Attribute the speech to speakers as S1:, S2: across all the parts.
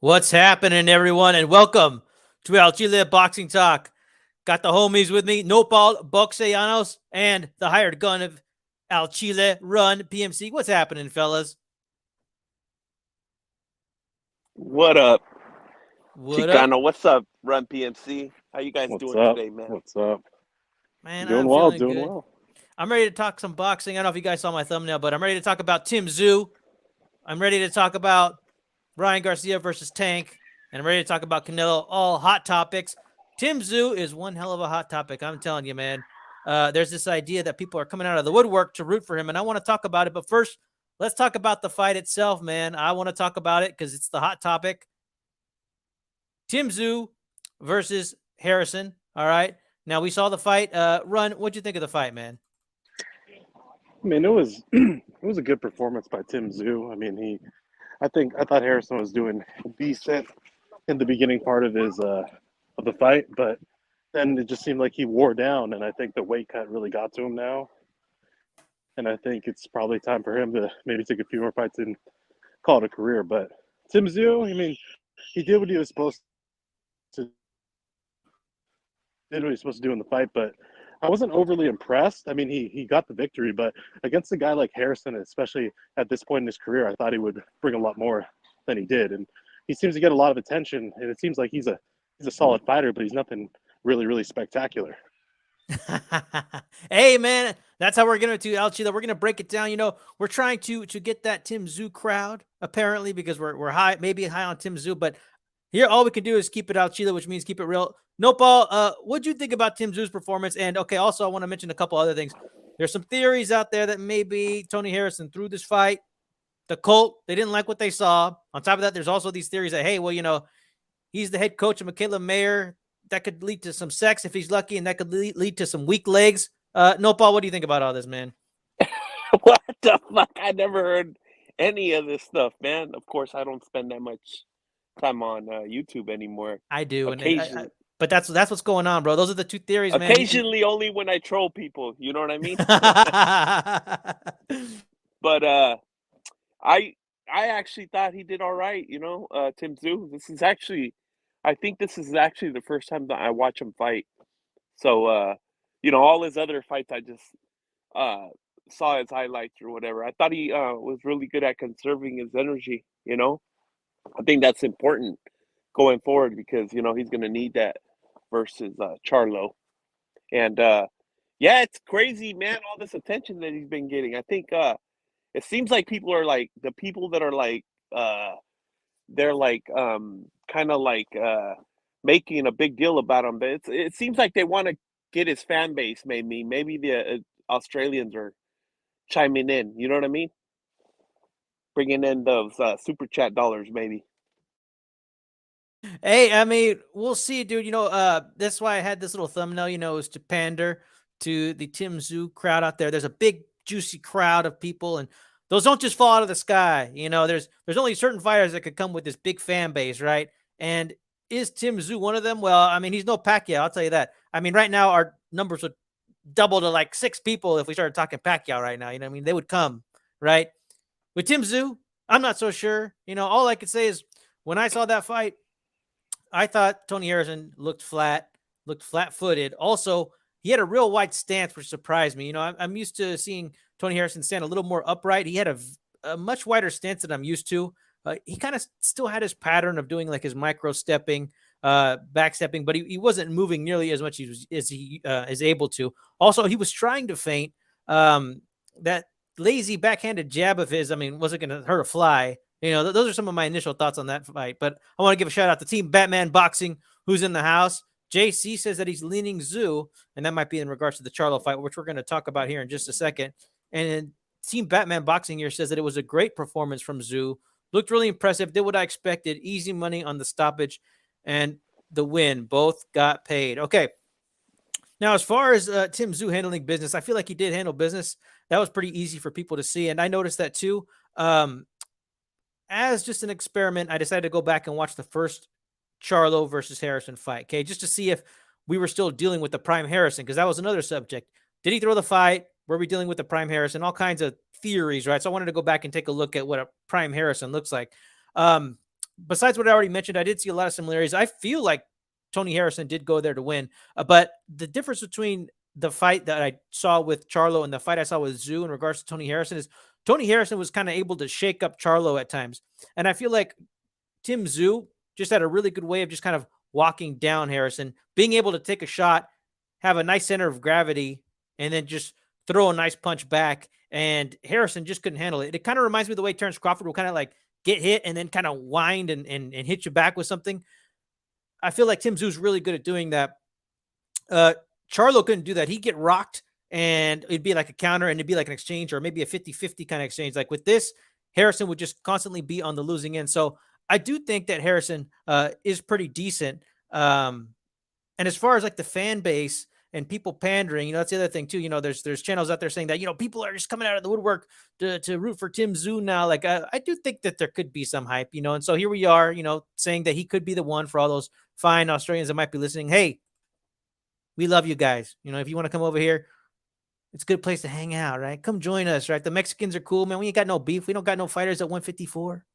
S1: What's happening, everyone, and welcome to El Chile Boxing Talk. Got the homies with me, Nopal Boxeanos, and the hired gun of El Chile Run PMC. What's happening, fellas?
S2: What up,
S1: What up,
S2: Chicano? What's up, Run PMC? How you guys
S3: What's
S2: doing
S3: up?
S2: today, man?
S3: What's up?
S1: man?
S3: Doing
S1: I'm
S3: well,
S1: feeling
S3: doing
S1: good.
S3: well.
S1: I'm ready to talk some boxing. I don't know if you guys saw my thumbnail, but I'm ready to talk about Tim Tszyu. I'm ready to talk about Ryan Garcia versus Tank, and I'm ready to talk about Canelo. All hot topics. Tim Tszyu is one hell of a hot topic. I'm telling you, man. There's this idea that people are coming out of the woodwork to root for him, and I want to talk about it. But first, let's talk about the fight itself, man. I want to talk about it because it's the hot topic. Tim Tszyu versus Harrison. All right. Now we saw the fight. Run. What'd you think of the fight, man?
S3: I mean, it was it was a good performance by Tim Tszyu. I thought Harrison was doing decent in the beginning part of the fight, but then it just seemed like he wore down, and I think the weight cut really got to him now. And I think it's probably time for him to maybe take a few more fights and call it a career. But Tim Tszyu, I mean, he did what he was to did what he was supposed to do in the fight, but I wasn't overly impressed. I mean, he got the victory, but against a guy like Harrison, especially at this point in his career, I thought he would bring a lot more than he did. And he seems to get a lot of attention, and it seems like he's a solid fighter, but he's nothing really spectacular.
S1: Hey, man, that's how we're gonna do El Chile. We're gonna break it down. We're trying to get that Tim Tszyu crowd apparently because we're high, maybe high on Tim Tszyu, but here all we can do is keep it El Chile, which means keep it real. Nopal, what'd you think about Tim Tszyu's performance? And okay, also I want to mention a couple other things. There's some theories out there that maybe Tony Harrison threw this fight. The Colt, they didn't like what they saw. On top of that, there's also these theories that, hey, well, he's the head coach of Michaela Mayer. That could lead to some sex if he's lucky, and that could lead to some weak legs. Nopal, what do you think about all this, man?
S2: What the fuck? I never heard any of this stuff, man. Of course, I don't spend that much time on YouTube anymore.
S1: I do,
S2: Occasionally,
S1: but that's what's going on, bro. Those are the two theories, man.
S2: occasionally, only when I troll people. You know what I mean?
S1: He
S2: But I I actually thought he did all right. Tim Tszyu. I think this is actually the first time that I watch him fight. So, all his other fights, I just uh, saw his highlights or whatever. I thought he was really good at conserving his energy. I think that's important going forward because he's going to need that versus Charlo. And yeah, it's crazy, man. All this attention that he's been getting. I think it seems like people are like the people that are like they're like kind of like making a big deal about him. But it seems like they want to get his fan base. Maybe the Australians are chiming in. You know what I mean? Bringing in those super chat dollars, maybe.
S1: Hey, I mean, we'll see, dude. That's why I had this little thumbnail, is to pander to the Tim Tszyu crowd out there. There's a big, juicy crowd of people, and those don't just fall out of the sky. There's only certain fighters that could come with this big fan base, right? And is Tim Tszyu one of them? Well, I mean, he's no Pacquiao, I'll tell you that. I mean, right now our numbers would double to like 6 people if we started talking Pacquiao right now. You know what I mean? They would come, right? With Tim Tszyu, I'm not so sure. All I could say is when I saw that fight, I thought Tony Harrison looked flat-footed. Also, he had a real wide stance, which surprised me. I'm used to seeing Tony Harrison stand a little more upright. He had a much wider stance than I'm used to. He kind of still had his pattern of doing like his micro stepping, back stepping, but he wasn't moving nearly as much as he is able to. Also, he was trying to feint. That lazy backhanded jab of his, I mean, wasn't going to hurt a fly. Those are some of my initial thoughts on that fight. But I want to give a shout out to Team Batman Boxing, who's in the house. JC says that he's leaning Tszyu, and that might be in regards to the Charlo fight, which we're going to talk about here in just a second. And Team Batman Boxing here says that it was a great performance from Tszyu. Looked really impressive. Did what I expected. Easy money on the stoppage and the win. Both got paid. Okay. Now, as far as Tim Tszyu handling business, I feel like he did handle business. That was pretty easy for people to see, and I noticed that too. As just an experiment, I decided to go back and watch the first Charlo versus Harrison fight, okay, just to see if we were still dealing with the prime Harrison, because that was another subject. Did he throw the fight? Were we dealing with the prime Harrison? All kinds of theories, right? So I wanted to go back and take a look at what a prime Harrison looks like. besides what I already mentioned, I did see a lot of similarities. I feel like Tony Harrison did go there to win, but the difference between the fight that I saw with Charlo and the fight I saw with Tszyu in regards to Tony Harrison is Tony Harrison was kind of able to shake up Charlo at times, and I feel like Tim Tszyu just had a really good way of just kind of walking down Harrison, being able to take a shot, have a nice center of gravity, and then just throw a nice punch back. And Harrison just couldn't handle it. It kind of reminds me of the way Terrence Crawford will kind of like get hit and then kind of wind and hit you back with something. I feel like Tim Tszyu is really good at doing that. Charlo couldn't do that. He'd get rocked and it'd be like a counter and it'd be like an exchange or maybe a 50-50 kind of exchange. Like with this, Harrison would just constantly be on the losing end. So I do think that Harrison is pretty decent. And as far as like the fan base and people pandering, that's the other thing too. There's channels out there saying that, people are just coming out of the woodwork to root for Tim Tszyu now. Like I do think that there could be some hype, and so here we are, saying that he could be the one for all those fine Australians that might be listening. Hey, we love you guys. If you want to come over here, it's a good place to hang out, right? Come join us, right? The Mexicans are cool, man. We ain't got no beef. We don't got no fighters at 154.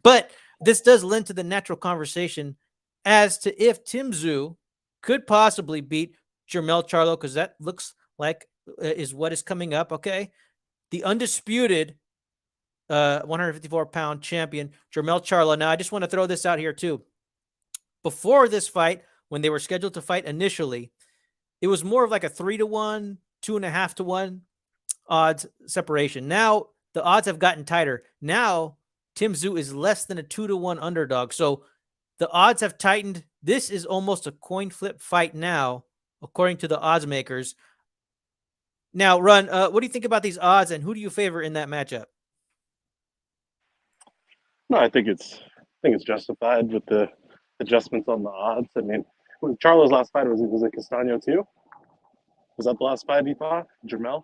S1: But this does lend to the natural conversation as to if Tim Tszyu could possibly beat Jermell Charlo, because that looks like is what is coming up, okay? The undisputed 154-pound champion, Jermell Charlo. Now, I just want to throw this out here, too. Before this fight, when they were scheduled to fight initially, it was more of like a 3-1, 2.5-1 odds separation. Now the odds have gotten tighter. Now Tim Tszyu is less than a 2-1 underdog. So the odds have tightened. This is almost a coin flip fight now, according to the odds makers. Now, Run, what do you think about these odds, and who do you favor in that matchup?
S3: No, I think it's justified with the adjustments on the odds. I mean, Charlo's last fight was it Castano too? Was that the last fight he fought, Jermell?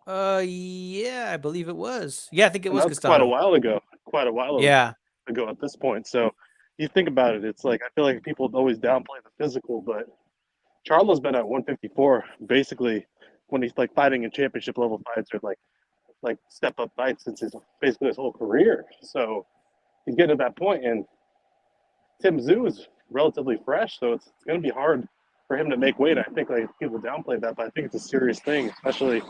S1: Yeah, I believe it was. Yeah, I think it was
S3: That's
S1: Castano.
S3: Quite a while
S1: Yeah.
S3: ago at this point. So you think about it, it's like I feel like people always downplay the physical, but Charlo's been at 154 basically when he's like fighting in championship level fights or like step up fights since basically his whole career. So he's getting to that point, and Tim Tszyu is relatively fresh, so it's going to be hard for him to make weight. I think like people downplay that, but I think it's a serious thing, especially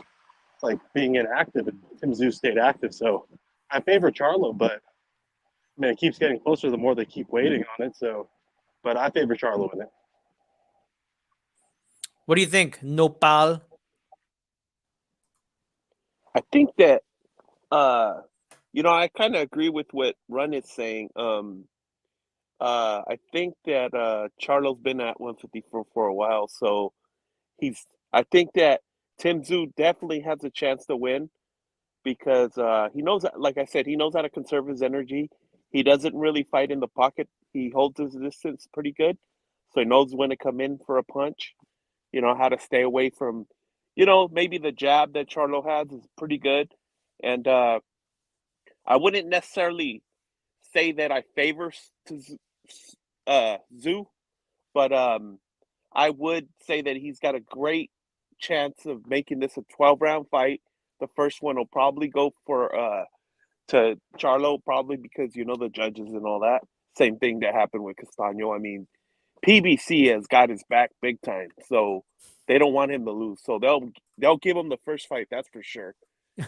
S3: like being inactive, and Tim Tszyu stayed active. So I favor Charlo, but I mean, it keeps getting closer the more they keep waiting on it. So, but I favor Charlo in it.
S1: What do you think, Nopal?
S2: I think that, I kind of agree with what Run is saying. I think that Charlo's been at 154 for a while, so I think that Tim Tszyu definitely has a chance to win because he knows, like I said, he knows how to conserve his energy. He doesn't really fight in the pocket. He holds his distance pretty good, so he knows when to come in for a punch. How to stay away from, maybe the jab that Charlo has is pretty good, and I wouldn't necessarily say that I favor Tszyu, but I would say that he's got a great chance of making this a 12-round fight. The first one will probably go to Charlo, probably because the judges and all that. Same thing that happened with Castano. I mean, PBC has got his back big time, so they don't want him to lose. So they'll give him the first fight, that's for sure.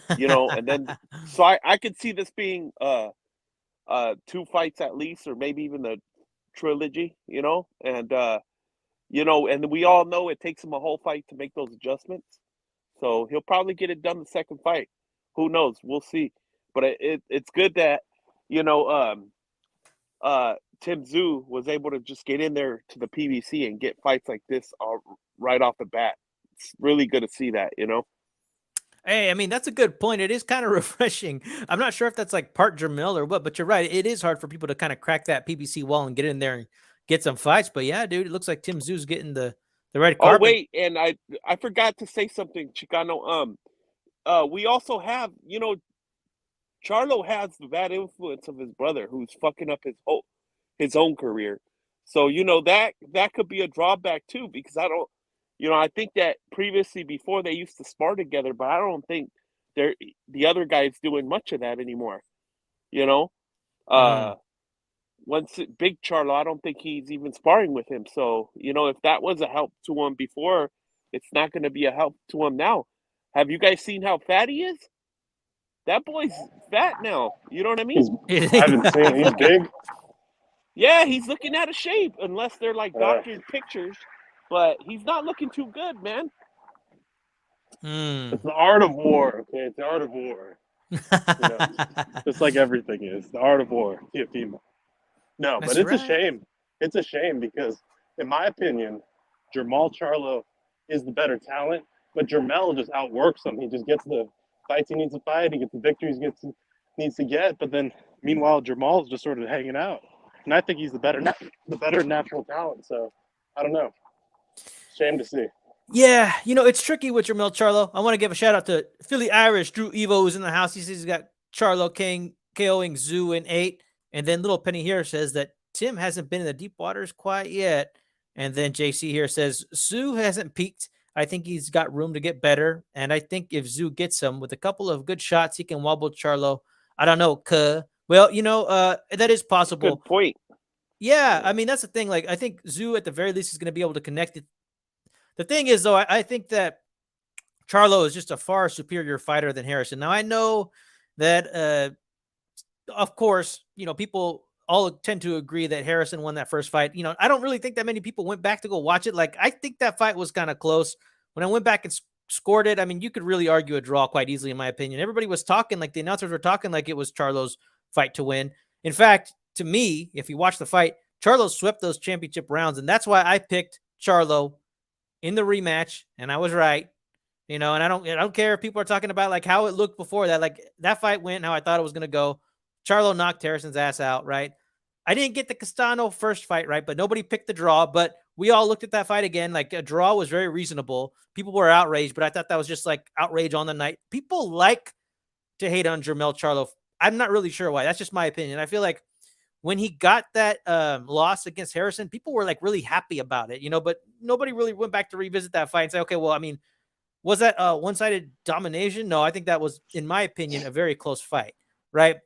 S2: And then so I could see this being 2 fights at least, or maybe even the trilogy, and and we all know it takes him a whole fight to make those adjustments. So he'll probably get it done the second fight. Who knows? We'll see. But it's good that Tim Tszyu was able to just get in there to the PBC and get fights like this right off the bat. It's really good to see that,
S1: Hey, I mean, that's a good point. It is kind of refreshing. I'm not sure if that's like part Jermell or what, but you're right. It is hard for people to kind of crack that PBC wall and get in there and get some fights. But yeah, dude, it looks like Tim Tszyu's getting the red carpet.
S2: Oh, wait, and I forgot to say something, Chicano. We also have, Charlo has the bad influence of his brother who's fucking up his own career. So, that could be a drawback too, because I think that previously before they used to spar together, but I don't think the other guy's doing much of that anymore, Uh, Big Charlo, I don't think he's even sparring with him. So, if that was a help to him before, it's not going to be a help to him now. Have you guys seen how fat he is? That boy's fat now. You know what I mean?
S3: I haven't seen it. He's big.
S2: Yeah, he's looking out of shape unless they're like doctored pictures. But he's not looking too good, man.
S3: It's the art of war. Okay, it's the art of war. Just like everything is the art of war. TFT. No,
S1: That's
S3: but it's
S1: right.
S3: a shame. It's a shame because, in my opinion, Jermall Charlo is the better talent, but Jermell just outworks him. He just gets the fights he needs to fight. He gets the victories he needs to get. But then, meanwhile, Jermall's just sort of hanging out, and I think he's the better natural talent. So, I don't know. Shame to see.
S1: Yeah, it's tricky with Jermell Charlo. I want to give a shout out to Philly Irish Drew Evo, who's in the house. He says he's got Charlo KOing Tszyu in 8. And then Little Penny here says that Tim hasn't been in the deep waters quite yet. And then JC here says Tszyu hasn't peaked. I think he's got room to get better. And I think if Tszyu gets him with a couple of good shots, he can wobble Charlo. I don't know. Well, that is possible.
S2: Good point.
S1: Yeah, I mean, that's the thing. Like, I think Tszyu at the very least is going to be able to connect it. The thing is, though, I think that Charlo is just a far superior fighter than Harrison. Now, I know that, of course, people all tend to agree that Harrison won that first fight. I don't really think that many people went back to go watch it. Like, I think that fight was kind of close. When I went back and scored it, I mean, you could really argue a draw quite easily, in my opinion. Everybody was talking, like the announcers were talking like it was Charlo's fight to win. In fact, to me, if you watch the fight, Charlo swept those championship rounds, and that's why I picked Charlo in the rematch, and I was right. And I don't care if people are talking about like how it looked before that. Like that fight went how I thought it was going to go. Charlo knocked Harrison's ass out, right? I didn't get the Castano first fight right, but nobody picked the draw. But we all looked at that fight again. Like a draw was very reasonable. People were outraged, but I thought that was just like outrage on the night. People like to hate on Jermell Charlo. I'm not really sure why. That's just my opinion. I feel like when he got that loss against Harrison, people were like really happy about it, but nobody really went back to revisit that fight and say, okay, well, I mean, was that one-sided domination? No, I think that was, in my opinion, a very close fight, right?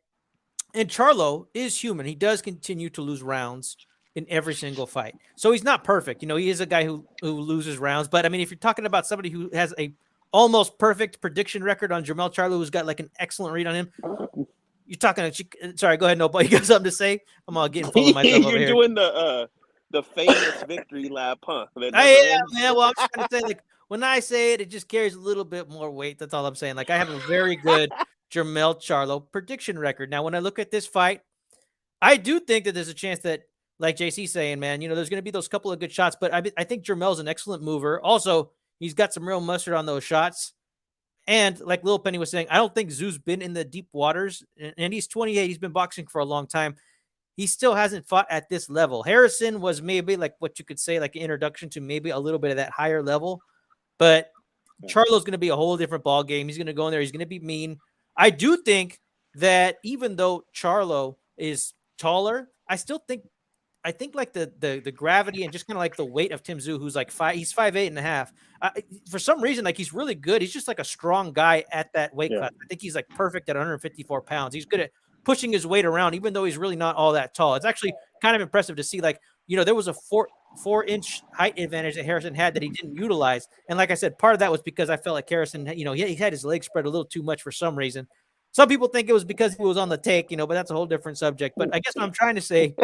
S1: And Charlo is human. He does continue to lose rounds in every single fight. So he's not perfect. He is a guy who loses rounds. But, I mean, if you're talking about somebody who has a almost perfect prediction record on Jermell Charlo, who's got like an excellent read on him, you're talking. Sorry, go ahead. Nobody, you got something to say? I'm all getting full of myself over here.
S2: You're doing the famous victory lap, huh?
S1: Yeah, man. Well, I'm just trying to say, like, when I say it, it just carries a little bit more weight. That's all I'm saying. Like, I have a very good Jermell Charlo prediction record. Now, when I look at this fight, I do think that there's a chance that, like JC's saying, man, there's going to be those couple of good shots. But I think Jermell's an excellent mover. Also, he's got some real mustard on those shots. And like Lil Penny was saying, I don't think Tszyu's been in the deep waters, and he's 28. He's been boxing for a long time. He still hasn't fought at this level. Harrison was maybe like what you could say, like an introduction to maybe a little bit of that higher level. But Charlo's going to be a whole different ball game. He's going to go in there. He's going to be mean. I do think that even though Charlo is taller, I think like the gravity and just kind of like the weight of Tim Tszyu, who's like he's 5'8.5". For some reason, like he's really good. He's just like a strong guy at that weight class. I think he's like perfect at 154 pounds. He's good at pushing his weight around, even though he's really not all that tall. It's actually kind of impressive to see, like, there was a 4-inch height advantage that Harrison had that he didn't utilize. And like I said, part of that was because I felt like Harrison, he had his legs spread a little too much for some reason. Some people think it was because he was on the take, but that's a whole different subject. But I guess what I'm trying to say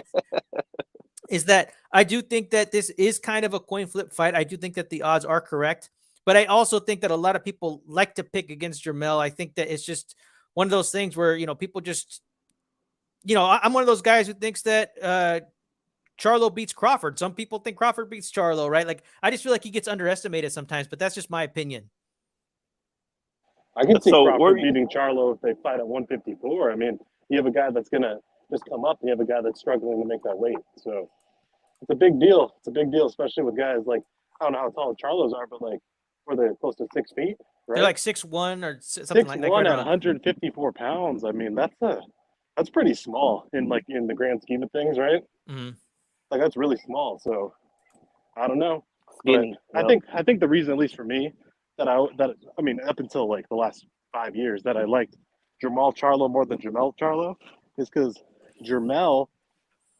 S1: is that I do think that this is kind of a coin flip fight. I do think that the odds are correct, but I also think that a lot of people like to pick against Jermell. I think that it's just one of those things where, people just, I'm one of those guys who thinks that Charlo beats Crawford. Some people think Crawford beats Charlo, right? Like, I just feel like he gets underestimated sometimes, but that's just my opinion.
S3: I can see Crawford beating Charlo if they fight at 154. I mean, you have a guy that's going to just come up, and you have a guy that's struggling to make that weight. So it's a big deal. It's a big deal, especially with guys like, I don't know how tall Charlos are, but like, where they're close to 6 feet, right?
S1: They're like 6'1" or something like that.
S3: 6'1" at 154 pounds. I mean, that's pretty small in the grand scheme of things, right?
S1: Mm-hmm.
S3: Like, that's really small. So I don't know.
S2: Skinny,
S3: but I think the reason, at least for me, I mean, up until like the last 5 years, that I liked Jermall Charlo more than Jermell Charlo is because Jermell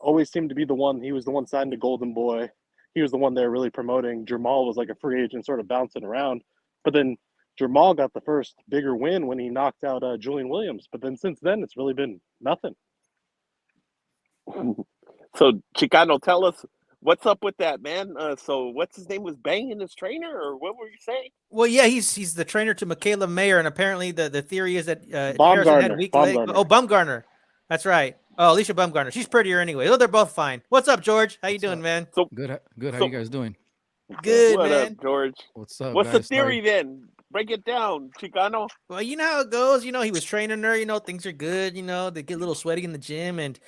S3: always seemed to be the one. He was the one signed to Golden Boy. He was the one they're really promoting. Jermall was like a free agent, sort of bouncing around. But then Jermall got the first bigger win when he knocked out Julian Williams. But then since then, it's really been nothing.
S2: So Chicano, tell us what's up with that, man. So what's his name was banging his trainer, or what were you saying?
S1: Well, yeah, he's the trainer to Michaela Mayer, and apparently the theory is that Harrison
S3: Baumgartner.
S1: had weak legs. Oh, Bumgarner. That's right. Oh, Alicia Bumgarner. She's prettier anyway. Oh, they're both fine. What's up, George? How you doing, man?
S2: So
S4: Good. How
S2: so-
S4: you guys doing?
S1: Good,
S2: what
S1: man.
S2: up, George?
S4: What's up?
S2: What's the
S4: guys?
S2: theory then? Break it down, Chicano.
S1: Well, you know how it goes. You know, he was training her. You know, things are good. You know, they get a little sweaty in the gym, and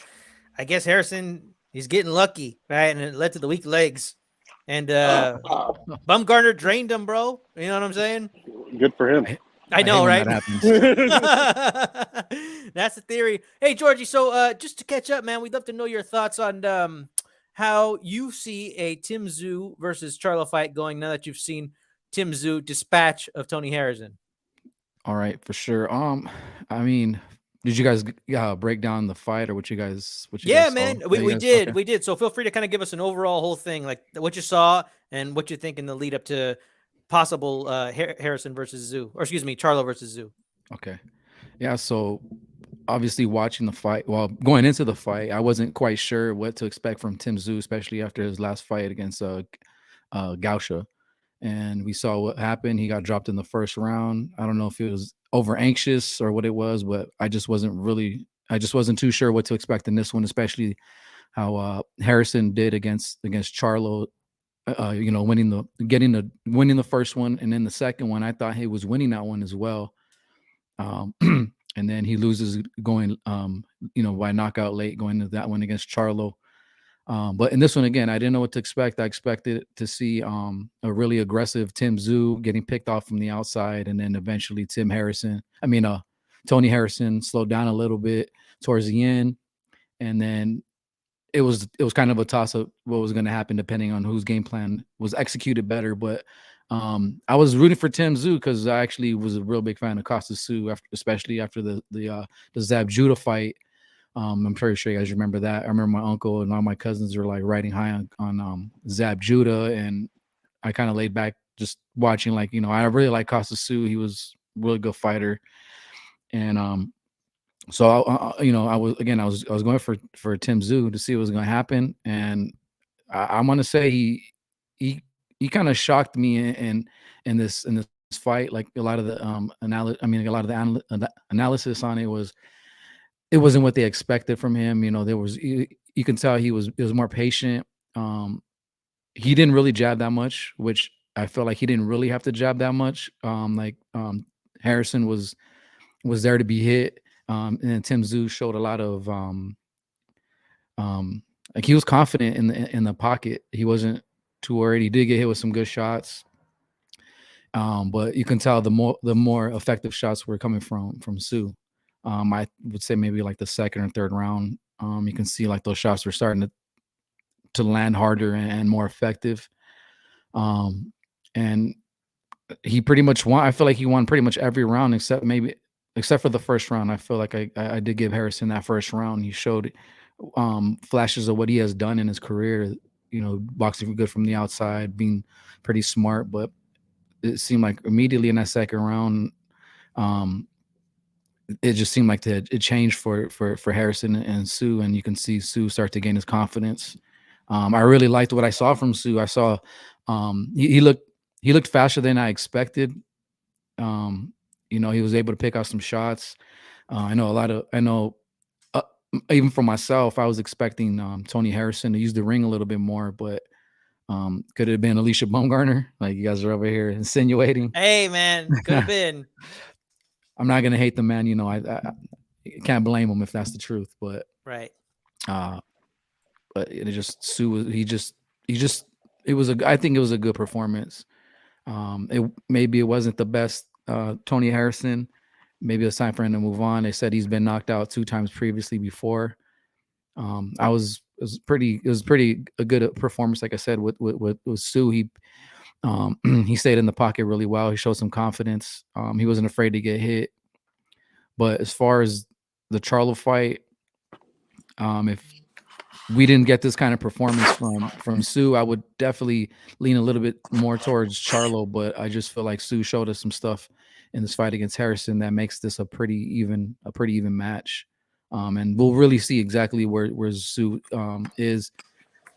S1: I guess Harrison, he's getting lucky, right? And it led to the weak legs. And Bumgarner drained him, bro. You know what I'm saying?
S3: Good for him.
S1: I know,
S4: hate
S1: right?
S4: when that happens.
S1: That's the theory. Hey, Georgie. So, just to catch up, man, we'd love to know your thoughts on how you see a Tim Tszyu versus Charlo fight going now that you've seen Tim Tszyu dispatch of Tony Harrison.
S4: All right, for sure. I mean, did you guys break down the fight, or what you guys?
S1: Yeah,
S4: guys
S1: man,
S4: saw?
S1: we
S4: You guys-
S1: did,
S4: okay.
S1: we did. So feel free to kind of give us an overall whole thing, like what you saw and what you think in the lead up to possible Harrison versus Tszyu, or excuse me, Charlo versus Tszyu.
S4: Okay. Yeah. So obviously, watching the fight, well, going into the fight, I wasn't quite sure what to expect from Tim Tszyu, especially after his last fight against Gausha. And we saw what happened. He got dropped in the first round. I don't know if it was over anxious or what it was, but I just wasn't too sure what to expect in this one, especially how Harrison did against Charlo. Winning the first one, and then the second one, I thought he was winning that one as well. And then he loses going, by knockout late, going to that one against Charlo. But in this one, again, I didn't know what to expect. I expected to see a really aggressive Tim Tszyu getting picked off from the outside, and then eventually Tony Harrison slowed down a little bit towards the end, and then it was kind of a toss up what was going to happen depending on whose game plan was executed better. But I was rooting for Tim Tszyu because I actually was a real big fan of Costa Tszyu, especially after the Zab Judah fight. I'm pretty sure you guys remember that. I remember my uncle and all my cousins were like riding high on Zab Judah, and I kind of laid back just watching. I really like Costa Tszyu. He was a really good fighter, and so I was going for Tim Tszyu to see what was going to happen, and I want to say he kind of shocked me in this fight. Like a lot of the analysis on it wasn't what they expected from him. You can tell it was more patient. He didn't really jab that much, which I felt like he didn't really have to jab that much. Harrison was there to be hit. And then Tim Tszyu showed a lot of he was confident in the pocket. He wasn't too worried. He did get hit with some good shots. But you can tell the more effective shots were coming from Tszyu. I would say maybe like the second or third round. You can see like those shots were starting to land harder and more effective. And he pretty much won. I feel like he won pretty much every round except for the first round. I feel like I did give Harrison that first round. He showed flashes of what he has done in his career, boxing good from the outside, being pretty smart. But it seemed like immediately in that second round, it just seemed like it changed for Harrison and Tszyu, and you can see Tszyu start to gain his confidence. I really liked what I saw from Tszyu. I saw he looked faster than I expected. He was able to pick out some shots. Even for myself, I was expecting Tony Harrison to use the ring a little bit more, but could it have been Alicia Bumgarner? Like you guys are over here insinuating.
S1: Hey, man, could have been.
S4: I'm not gonna hate the man. I can't blame him if that's the truth, but
S1: right.
S4: But it just Tszyu. I think it was a good performance. Maybe it wasn't the best Tony Harrison. Maybe it's time for him to move on. They said he's been knocked out 2 times previously before. It was a good performance. Like I said, with Tszyu, he stayed in the pocket really well. He showed some confidence. He wasn't afraid to get hit. But as far as the Charlo fight, If we didn't get this kind of performance from Tszyu, I would definitely lean a little bit more towards Charlo, but I just feel like Tszyu showed us some stuff in this fight against Harrison that makes this a pretty even match. And we'll really see exactly where Tszyu is.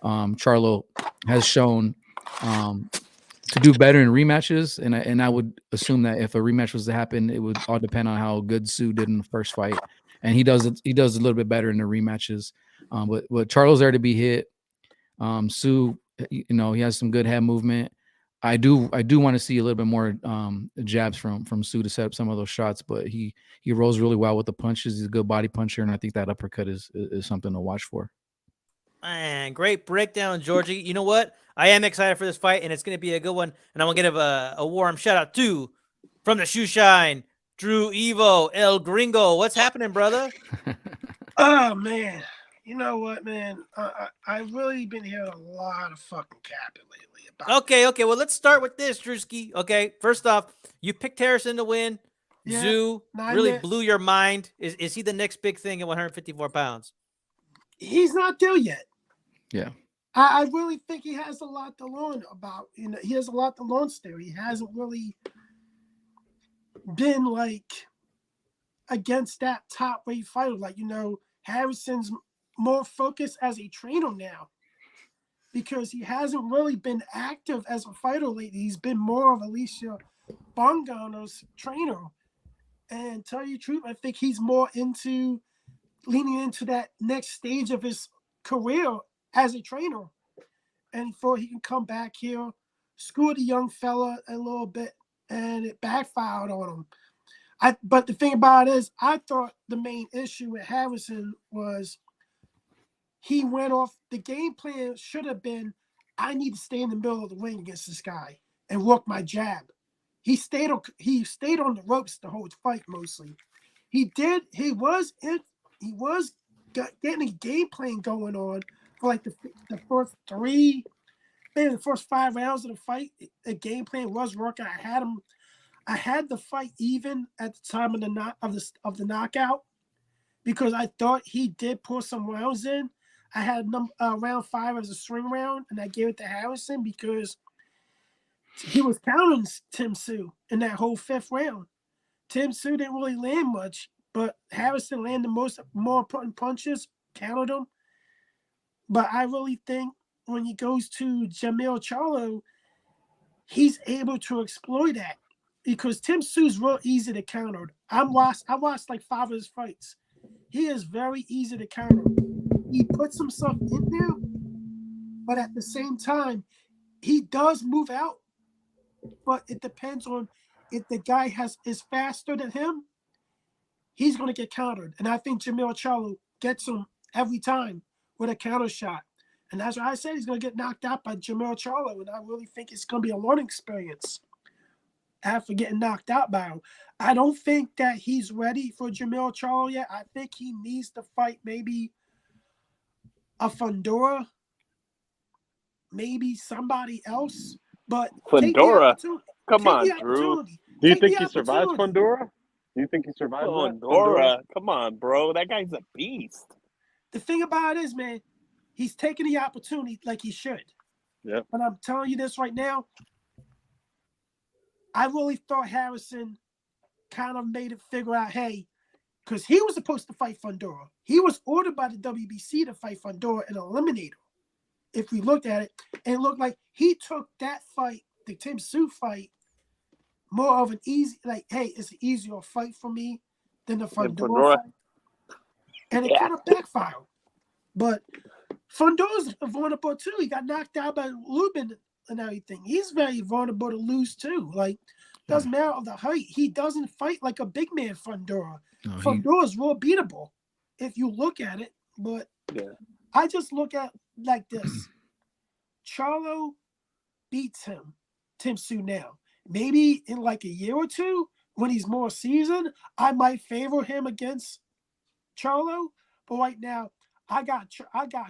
S4: Charlo has shown to do better in rematches, and I would assume that if a rematch was to happen, it would all depend on how good Tszyu did in the first fight, and he does a little bit better in the rematches. But Charlo's there to be hit. Tszyu, you know, he has some good head movement. I do want to see a little bit more jabs from Tszyu to set up some of those shots, but he rolls really well with the punches. He's a good body puncher, and I think that uppercut is something to watch for.
S1: Man, great breakdown, Georgie. You know what? I am excited for this fight, and it's going to be a good one. And I want to give a warm shout out to from the shoe shine, Drew Evo, El Gringo. What's happening, brother?
S5: Oh man, you know what, man? I've really been hearing a lot of fucking capping lately about.
S1: Okay. Well, let's start with this, Drewski. Okay, first off, you picked Harrison to win.
S5: Yeah,
S1: Tszyu
S5: not
S1: really
S5: yet.
S1: blew your mind. Is he the next big thing at 154 pounds?
S5: He's not there yet.
S4: Yeah.
S5: I really think he has a lot to learn about. You know, he has a lot to learn still. He hasn't really been like against that top weight fighter. Like, you know, Harrison's more focused as a trainer now because he hasn't really been active as a fighter lately. He's been more of Alicia Bongano's trainer. And tell you the truth, I think he's more into leaning into that next stage of his career as a trainer. And before he can come back here, school the young fella a little bit, and it backfired on him. But the thing about it is, I thought the main issue with Harrison was he went off. The game plan should have been, I need to stay in the middle of the ring against this guy and work my jab. He stayed on the ropes the whole fight mostly. He was getting a game plan going on for like the first three, maybe the first 5 rounds of the fight. The game plan was working. I had the fight even at the time of the knockout because I thought he did pull some rounds in. I had round 5 as a swing round, and I gave it to Harrison because he was counting Tim Tszyu in that whole 5th round. Tim Tszyu didn't really land much, but Harrison landed more important punches, countered him. But I really think when he goes to Jamil Charlo, he's able to exploit that because Tim Tszyu's real easy to counter. I watched like 5 of his fights. He is very easy to counter. He puts himself in there, but at the same time, he does move out. But it depends on if the guy is faster than him, he's going to get countered. And I think Jamil Charlo gets him every time with a counter shot. And that's why I said he's going to get knocked out by Jamil Charlo. And I really think it's going to be a learning experience after getting knocked out by him. I don't think that he's ready for Jamil Charlo yet. I think he needs to fight maybe a Fundora, maybe somebody else. But
S2: Fundora? Come on, Drew.
S3: Do you think he survives Fundora? Do you think he survives
S2: Fundora? Come on, bro. That guy's a beast.
S5: The thing about it is, man, he's taking the opportunity like he should.
S3: Yeah.
S5: But I'm telling you this right now, I really thought Harrison kind of made it figure out, hey, because he was supposed to fight Fundora. He was ordered by the WBC to fight Fundora and eliminate him. If we looked at it, and it looked like he took that fight, the Tim Tszyu fight, more of an easy, like, hey, it's an easier fight for me than the Fundora fight. And it kind of backfired. But Fundora's vulnerable too. He got knocked out by Lubin and everything. He's very vulnerable to lose too. Like, doesn't matter of the height. He doesn't fight like a big man, Fundora. Fundora's real beatable if you look at it. But I just look at like this. Charlo beats him, Tim Tszyu now. Maybe in like a year or two, when he's more seasoned, I might favor him against Charlo. But right now, I got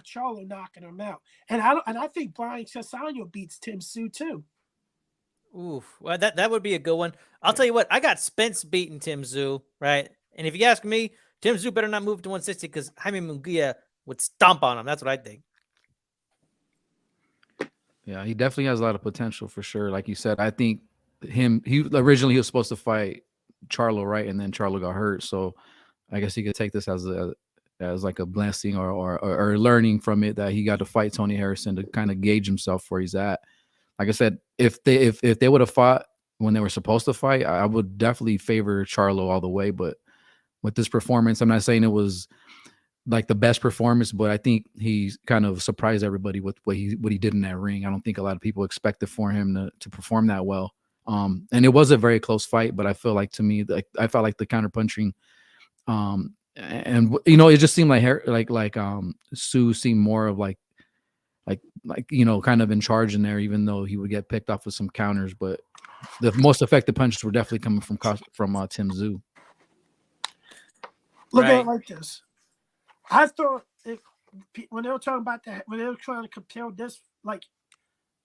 S5: Charlo knocking him out, and I think Brian Cesano beats Tim Tszyu too.
S1: Oof, well that would be a good one. I'll tell you what, I got Spence beating Tim Tszyu, right? And if you ask me, Tim Tszyu better not move to 160 because Jaime Munguia would stomp on him. That's what I think.
S4: Yeah, he definitely has a lot of potential for sure. Like you said, I think he originally was supposed to fight Charlo, right? And then Charlo got hurt. So I guess he could take this as like a blessing or learning from it, that he got to fight Tony Harrison to kind of gauge himself where he's at. Like I said, if they would have fought when they were supposed to fight, I would definitely favor Charlo all the way. But with this performance, I'm not saying it was like the best performance, but I think he kind of surprised everybody with what he did in that ring. I don't think a lot of people expected for him to perform that well. And it was a very close fight, but I feel like, to me, like I felt like the counter punching, and it just seemed like Tszyu seemed more of like kind of in charge in there, even though he would get picked off with some counters. But the most effective punches were definitely coming from Tim Tszyu.
S5: Look at it like this. I thought when they were talking about that, when they were trying to compare this, like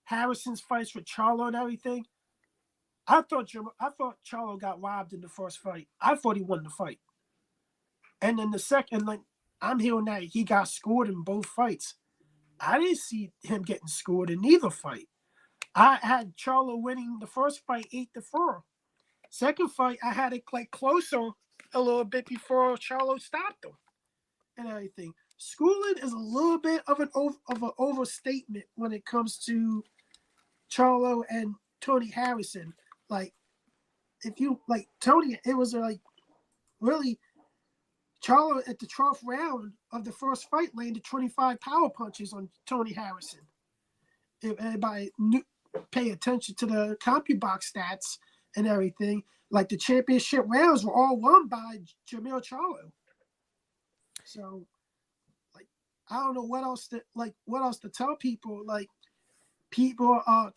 S5: Harrison's fights with Charlo and everything, I thought Charlo got robbed in the first fight. I thought he won the fight, and then the second, like I'm hearing that he got scored in both fights. I didn't see him getting scored in either fight. I had Charlo winning the first fight 8-4. Second fight, I had it like closer a little bit before Charlo stopped him and everything. Schooling is a little bit of an overstatement when it comes to Charlo and Tony Harrison. Like, if you like Tony, it was like really Charlo at the 12th round of the first fight landed 25 power punches on Tony Harrison. If anybody pay attention to the CompuBox stats and everything, like the championship rounds were all won by Jamil Charlo. So, like, I don't know what else to tell people. Like, people are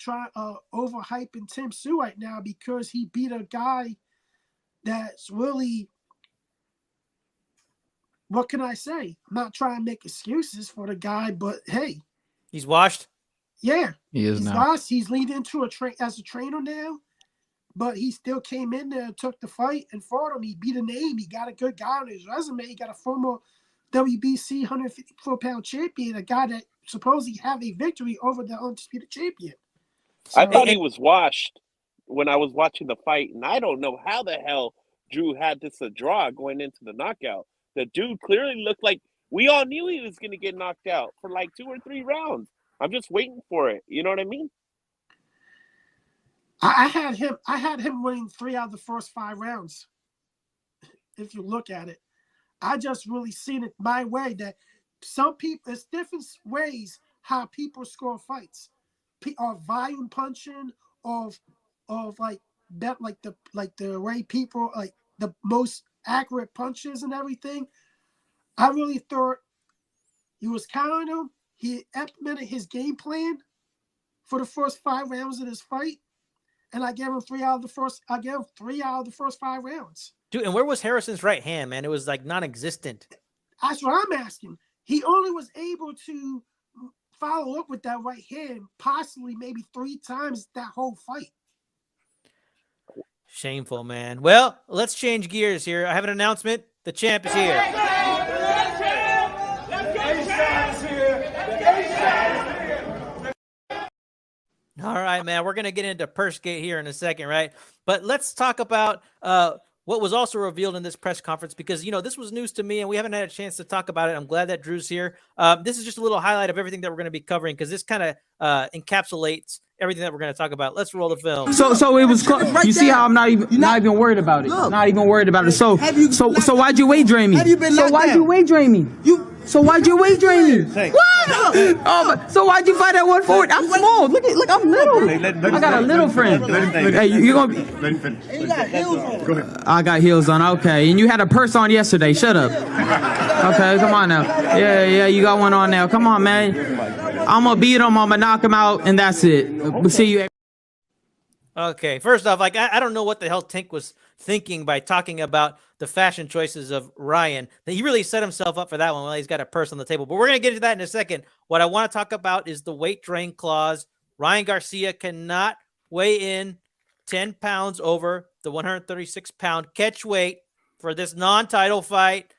S5: overhyping Tim Tszyu right now because he beat a guy that's really, what can I say? I'm not trying to make excuses for the guy, but hey,
S1: he's washed.
S5: Yeah,
S4: he is
S5: he's
S4: now.
S5: lost. He's leading into as a trainer now, but he still came in there and took the fight and fought him. He beat a name. He got a good guy on his resume. He got a former WBC 154-pound champion, a guy that supposedly have a victory over the undisputed champion.
S2: So, I thought he was washed when I was watching the fight, and I don't know how the hell Drew had this a draw going into the knockout. The dude clearly looked like we all knew he was going to get knocked out for like 2 or 3 rounds. I'm just waiting for it. You know what I mean?
S5: I had him winning 3 out of the first 5 rounds. If you look at it, I just really seen it my way that some people, it's different ways how people score fights, or volume punching, of like that, like the way people like the most accurate punches and everything. I really thought he was counting him. He implemented his game plan for the first 5 rounds of this fight, and I gave him 3 out of the first. I gave him 3 out of the first 5 rounds.
S1: Dude, and where was Harrison's right hand, man? It was like non-existent.
S5: That's what I'm asking. He only was able to follow up with that right hand possibly maybe 3 times that whole fight.
S1: Shameful, man. Well, let's change gears here. I have an announcement. The champ is here. All right, man. We're going to get into Perskate here in a second, right? But let's talk about what was also revealed in this press conference, because, this was news to me and we haven't had a chance to talk about it. I'm glad that Drew's here. This is just a little highlight of everything that we're going to be covering, because this kind of encapsulates everything that we're going to talk about. Let's roll the film.
S6: So it was right. You see how I'm not even worried about it. Look, not even worried about it. So why'd you weight drain me? Why'd you weight drain me? So why'd you weight drain me? What? So why'd you fight at 140? I'm small. Look, I'm little. I got a little friend. Hey, you gonna be? Let him finish. And you got heels on. Go ahead. I got heels on. Okay, and you had a purse on yesterday. Shut up. Okay, come on now. Yeah, you got one on now. Come on, man. I'm gonna beat him. I'm gonna knock him out, and that's it. We'll see you.
S1: Okay, first off, I don't know what the hell Tink was thinking by talking about the fashion choices of Ryan. He really set himself up for that one. Well, he's got a purse on the table, but we're going to get into that in a second. What I want to talk about is the weight drain clause. Ryan Garcia cannot weigh in 10 pounds over the 136-pound catch weight for this non-title fight.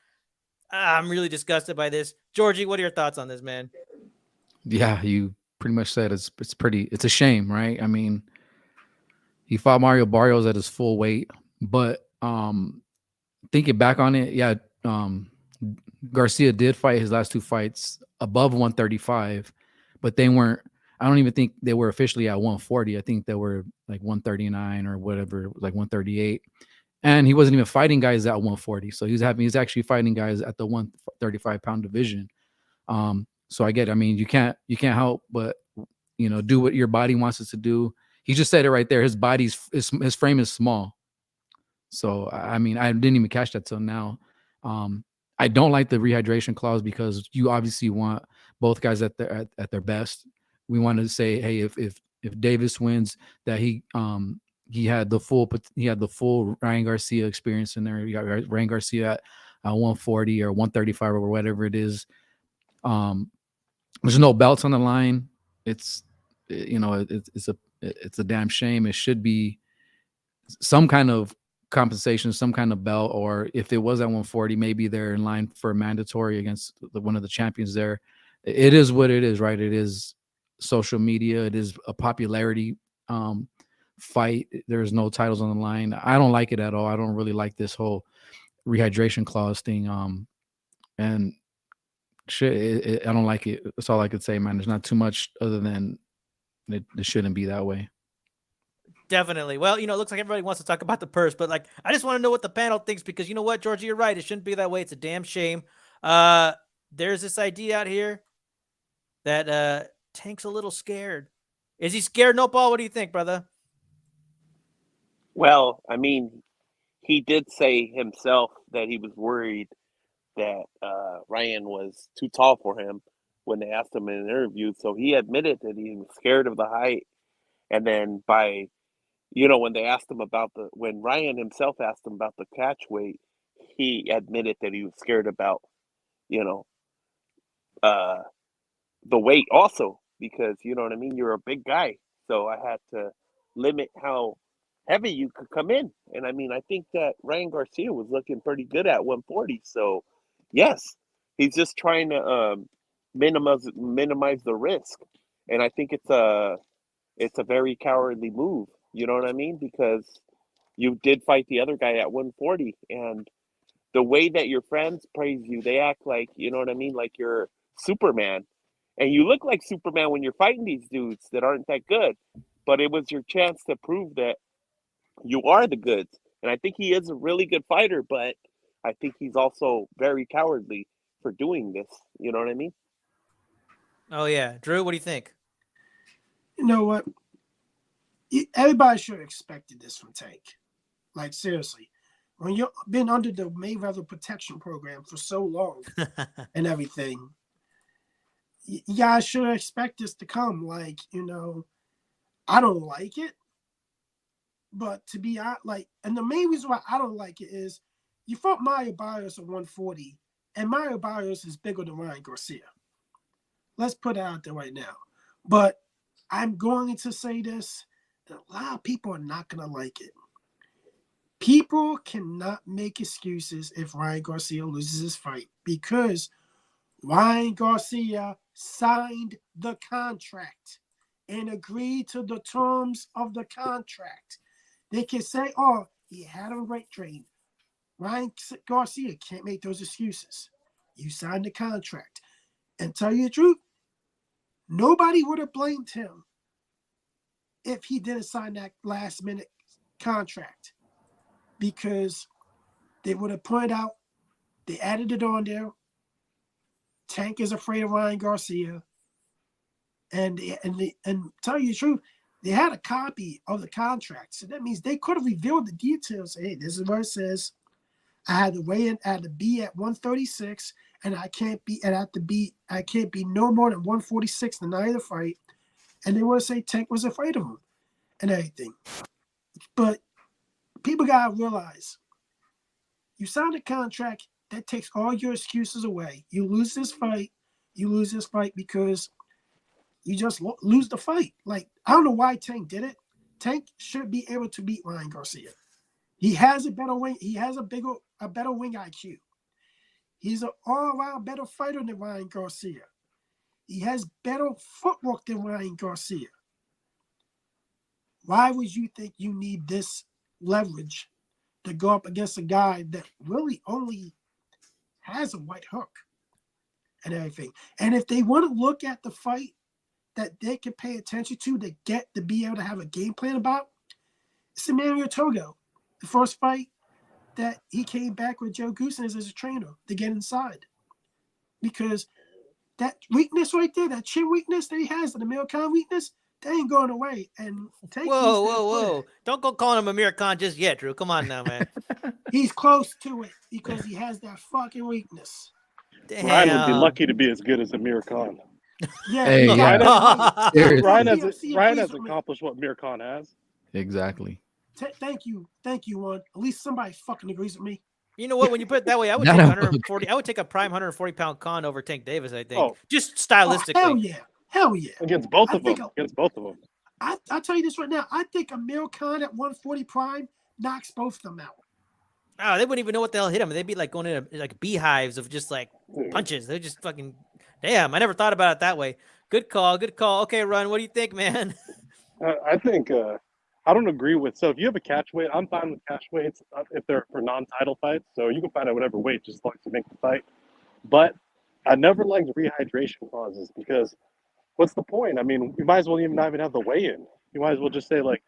S1: I'm really disgusted by this. Georgie, what are your thoughts on this, man?
S4: Yeah, you pretty much said it's a shame, right? I mean, he fought Mario Barrios at his full weight, but thinking back on it, yeah, Garcia did fight his last two fights above 135, but they weren't. I don't even think they were officially at 140. I think they were like 139 or whatever, like 138. And he wasn't even fighting guys at 140. So he's actually fighting guys at the 135-pound division. So I get it. I mean, you can't help but, do what your body wants it to do. He just said it right there. His his frame is small. So, I mean, I didn't even catch that till now. I don't like the rehydration clause because you obviously want both guys at their best. We want to say, hey, if Davis wins, that he had the full Ryan Garcia experience in there. You got Ryan Garcia at 140 or 135 or whatever it is. There's no belts on the line. It's a damn shame. It should be some kind of compensation, some kind of belt, or if it was at 140, maybe they're in line for a mandatory against one of the champions there. It is what it is, right? It is social media. It is a popularity fight. There's no titles on the line. I don't like it at all. I don't really like this whole rehydration clause thing. And shit, I don't like it. That's all I could say, man. There's not too much other than it shouldn't be that way.
S1: Definitely. Well, it looks like everybody wants to talk about the purse, but I just want to know what the panel thinks because you know what, Georgie, you're right. It shouldn't be that way. It's a damn shame. There's this idea out here that Tank's a little scared. Is he scared, Nopal? What do you think, brother?
S2: Well, I mean, he did say himself that he was worried that Ryan was too tall for him when they asked him in an interview. So he admitted that he was scared of the height. And then when they asked him when Ryan himself asked him about the catch weight, he admitted that he was scared about, the weight also because, you know what I mean? You're a big guy. So I had to limit how heavy you could come in. And I mean, I think that Ryan Garcia was looking pretty good at 140. So yes, he's just trying to minimize the risk. And I think it's a very cowardly move. You know what I mean? Because you did fight the other guy at 140, and the way that your friends praise you, they act like, you know what I mean, like you're Superman. And you look like Superman when you're fighting these dudes that aren't that good. But it was your chance to prove that you are the goods. And I think he is a really good fighter, but I think he's also very cowardly for doing this. You know what I mean?
S1: Oh, yeah. Drew, what do you think?
S5: You know what? Everybody should have expected this from Tank. Like, seriously. When you've been under the Mayweather protection program for so long and everything, you guys should expect this to come. Like, I don't like it. But to be honest, and the main reason why I don't like it is you fought Mario Barrios at 140, and Mario Barrios is bigger than Ryan Garcia. Let's put it out there right now. But I'm going to say this, and a lot of people are not going to like it. People cannot make excuses if Ryan Garcia loses his fight because Ryan Garcia signed the contract and agreed to the terms of the contract. They can say, oh, he had him weight trained. Ryan Garcia can't make those excuses. You signed the contract. And tell you the truth, nobody would have blamed him if he didn't sign that last-minute contract because they would have pointed out, they added it on there, Tank is afraid of Ryan Garcia. And tell you the truth, they had a copy of the contract. So that means they could have revealed the details. Hey, this is what it says. I had to weigh in, I had to be at 136, and I can't be no more than 146 the night of the fight. And they would say Tank was afraid of him and everything. But people gotta realize you signed a contract that takes all your excuses away. You lose this fight because you just lose the fight. Like, I don't know why Tank did it. Tank should be able to beat Ryan Garcia. He has a better wing. He has a better wing IQ. He's an all-around better fighter than Ryan Garcia. He has better footwork than Ryan Garcia. Why would you think you need this leverage to go up against a guy that really only has a right hook and everything? And if they want to look at the fight that they can pay attention to be able to have a game plan about, it's Emmanuel Togo. The first fight that he came back with Joe Goossens as a trainer to get inside. Because that weakness right there, that chin weakness that he has, the Amir Khan weakness, they ain't going away. And
S1: whoa. Don't go calling him Amir Khan just yet, Drew. Come on now, man.
S5: He's close to it because he has that fucking weakness.
S1: Damn.
S3: Ryan would be lucky to be as good as Amir Khan.
S5: Yeah,
S4: Hey, yeah. Seriously.
S3: Ryan has accomplished what Amir Khan has.
S4: Exactly.
S5: Thank you, Juan. At least somebody fucking agrees with me.
S1: You know what? When you put it that way, I would take 140. I would take a prime 140-pound Khan over Tank Davis. I think, just stylistically.
S5: Oh, hell yeah!
S3: Against both of them.
S5: I'll tell you this right now. I think Amir Khan at 140 prime knocks both of them out.
S1: Oh, they wouldn't even know what the hell hit him. They'd be like going into like beehives of just like punches. They're just fucking. Damn, I never thought about it that way. Good call. Okay, Ron, what do you think, man?
S3: I think I don't agree with. So if you have a catch weight, I'm fine with catch weights if they're for non-title fights. So you can fight at whatever weight, just as long as you make the fight. But I never liked rehydration clauses because what's the point? I mean, you might as well not even have the weigh-in. You might as well just say like,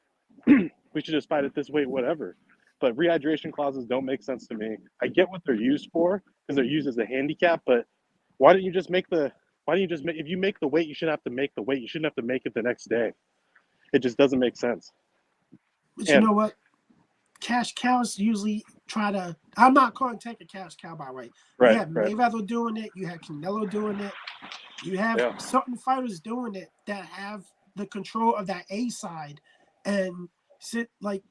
S3: we should just fight at this weight, whatever. But rehydration clauses don't make sense to me. I get what they're used for because they're used as a handicap, but why don't you just make if you make the weight, you shouldn't have to make the weight. You shouldn't have to make it the next day. It just doesn't make sense.
S5: But you know what? Cash cows usually try to. I'm not calling Tank a cash cow by the way. You have Mayweather doing it. You have Canelo doing it. You have certain fighters doing it that have the control of that A side, and like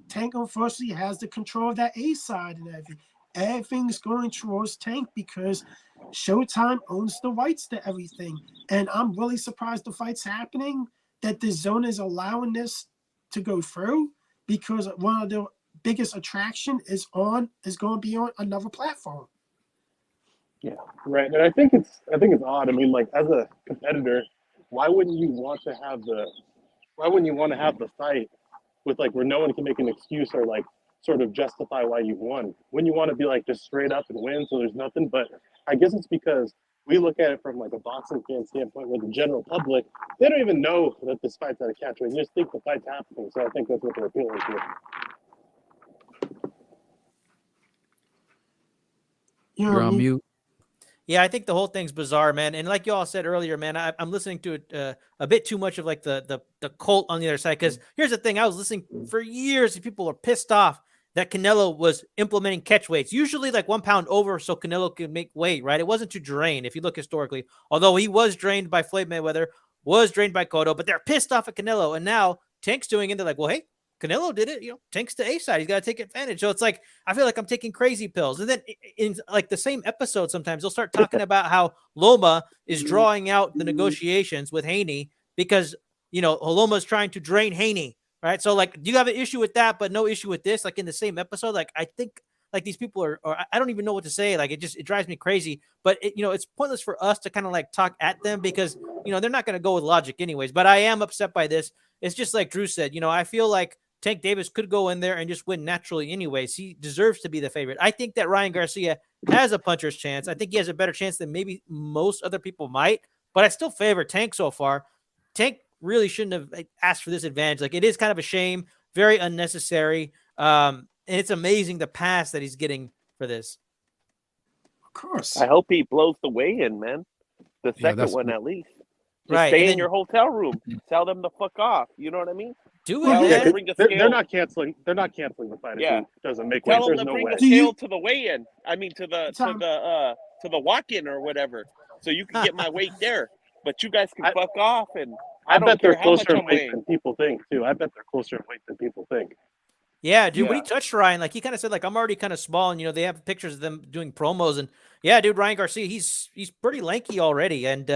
S5: Tank unfortunately has the control of that A side and everything. Everything's going towards Tank because Showtime owns the rights to everything, and I'm really surprised the fight's happening. That the zone is allowing this to go through because one of the biggest attraction is going to be on another platform.
S3: Yeah, right. And I think it's odd. I mean, like as a competitor, why wouldn't you want to have the fight with like where no one can make an excuse or like sort of justify why you won? Wouldn't you want to be like just straight up and win so there's nothing? But I guess it's because we look at it from like a boxing fan standpoint where the general public, they don't even know that this fight's at a catch weight. They just think the fight's happening. So I think that's what they're appealing to.
S4: You're on mute.
S1: Yeah, I think the whole thing's bizarre, man. And like you all said earlier, man, I'm listening to it a bit too much of like the cult on the other side. Because here's the thing. I was listening for years and people are pissed off that Canelo was implementing catch weights, usually like 1 pound over so Canelo could make weight, right? It wasn't to drain if you look historically, although he was drained by Floyd Mayweather, was drained by Cotto, but they're pissed off at Canelo. And now Tank's doing it. They're like, well, hey, Canelo did it. You know, Tank's the A side. He's got to take advantage. So it's like, I feel like I'm taking crazy pills. And then in like the same episode, sometimes they'll start talking about how Loma is drawing out the negotiations with Haney because, you know, Loma's trying to drain Haney. Right. So like, do you have an issue with that, but no issue with this? Like in the same episode, like I think like these people are, or I don't even know what to say. Like it drives me crazy, but you know, it's pointless for us to kind of like talk at them because, you know, they're not going to go with logic anyways, but I am upset by this. It's just like Drew said, you know, I feel like Tank Davis could go in there and just win naturally anyways. He deserves to be the favorite. I think that Ryan Garcia has a puncher's chance. I think he has a better chance than maybe most other people might, but I still favor Tank so far. Tank really shouldn't have asked for this advantage. Like it is kind of a shame, very unnecessary. And it's amazing the pass that he's getting for this.
S5: Of course.
S2: I hope he blows the weigh-in, man. The second one at least. Just stay in your hotel room. Tell them to fuck off. You know what I mean?
S1: Do it.
S3: They're not canceling. They're not canceling the fight.
S2: Yeah,
S3: it doesn't make
S2: Tell
S3: way.
S2: them
S3: There's
S2: to
S3: no
S2: bring
S3: way.
S2: the scale to the weigh-in. I mean, to the walk-in or whatever, so you can get my weight there. But you guys can fuck off, and I bet they're
S3: closer in weight than people think too. I bet they're closer in weight than people think.
S1: Yeah, dude. When he touched Ryan, like he kind of said, like I'm already kind of small, and you know they have pictures of them doing promos, and yeah, dude, Ryan Garcia, he's pretty lanky already, and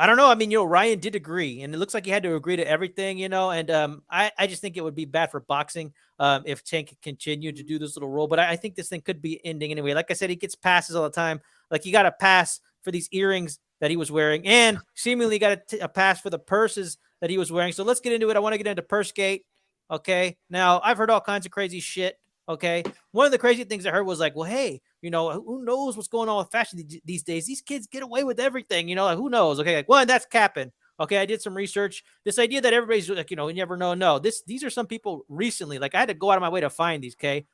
S1: I don't know. I mean, Ryan did agree, and it looks like he had to agree to everything, and I just think it would be bad for boxing if Tank continued to do this little role. But I think this thing could be ending anyway. Like I said, he gets passes all the time. Like, you got a pass for these earrings that he was wearing, and seemingly got a pass for the purses that he was wearing. So let's get into it. I want to get into Pursegate. Okay. Now, I've heard all kinds of crazy shit. Okay. One of the crazy things I heard was like, well, hey, who knows what's going on with fashion these days? These kids get away with everything, like, who knows? Okay. Like, well, that's capping. Okay. I did some research. This idea that everybody's like, you never know. No, these are some people recently. Like, I had to go out of my way to find these. Okay.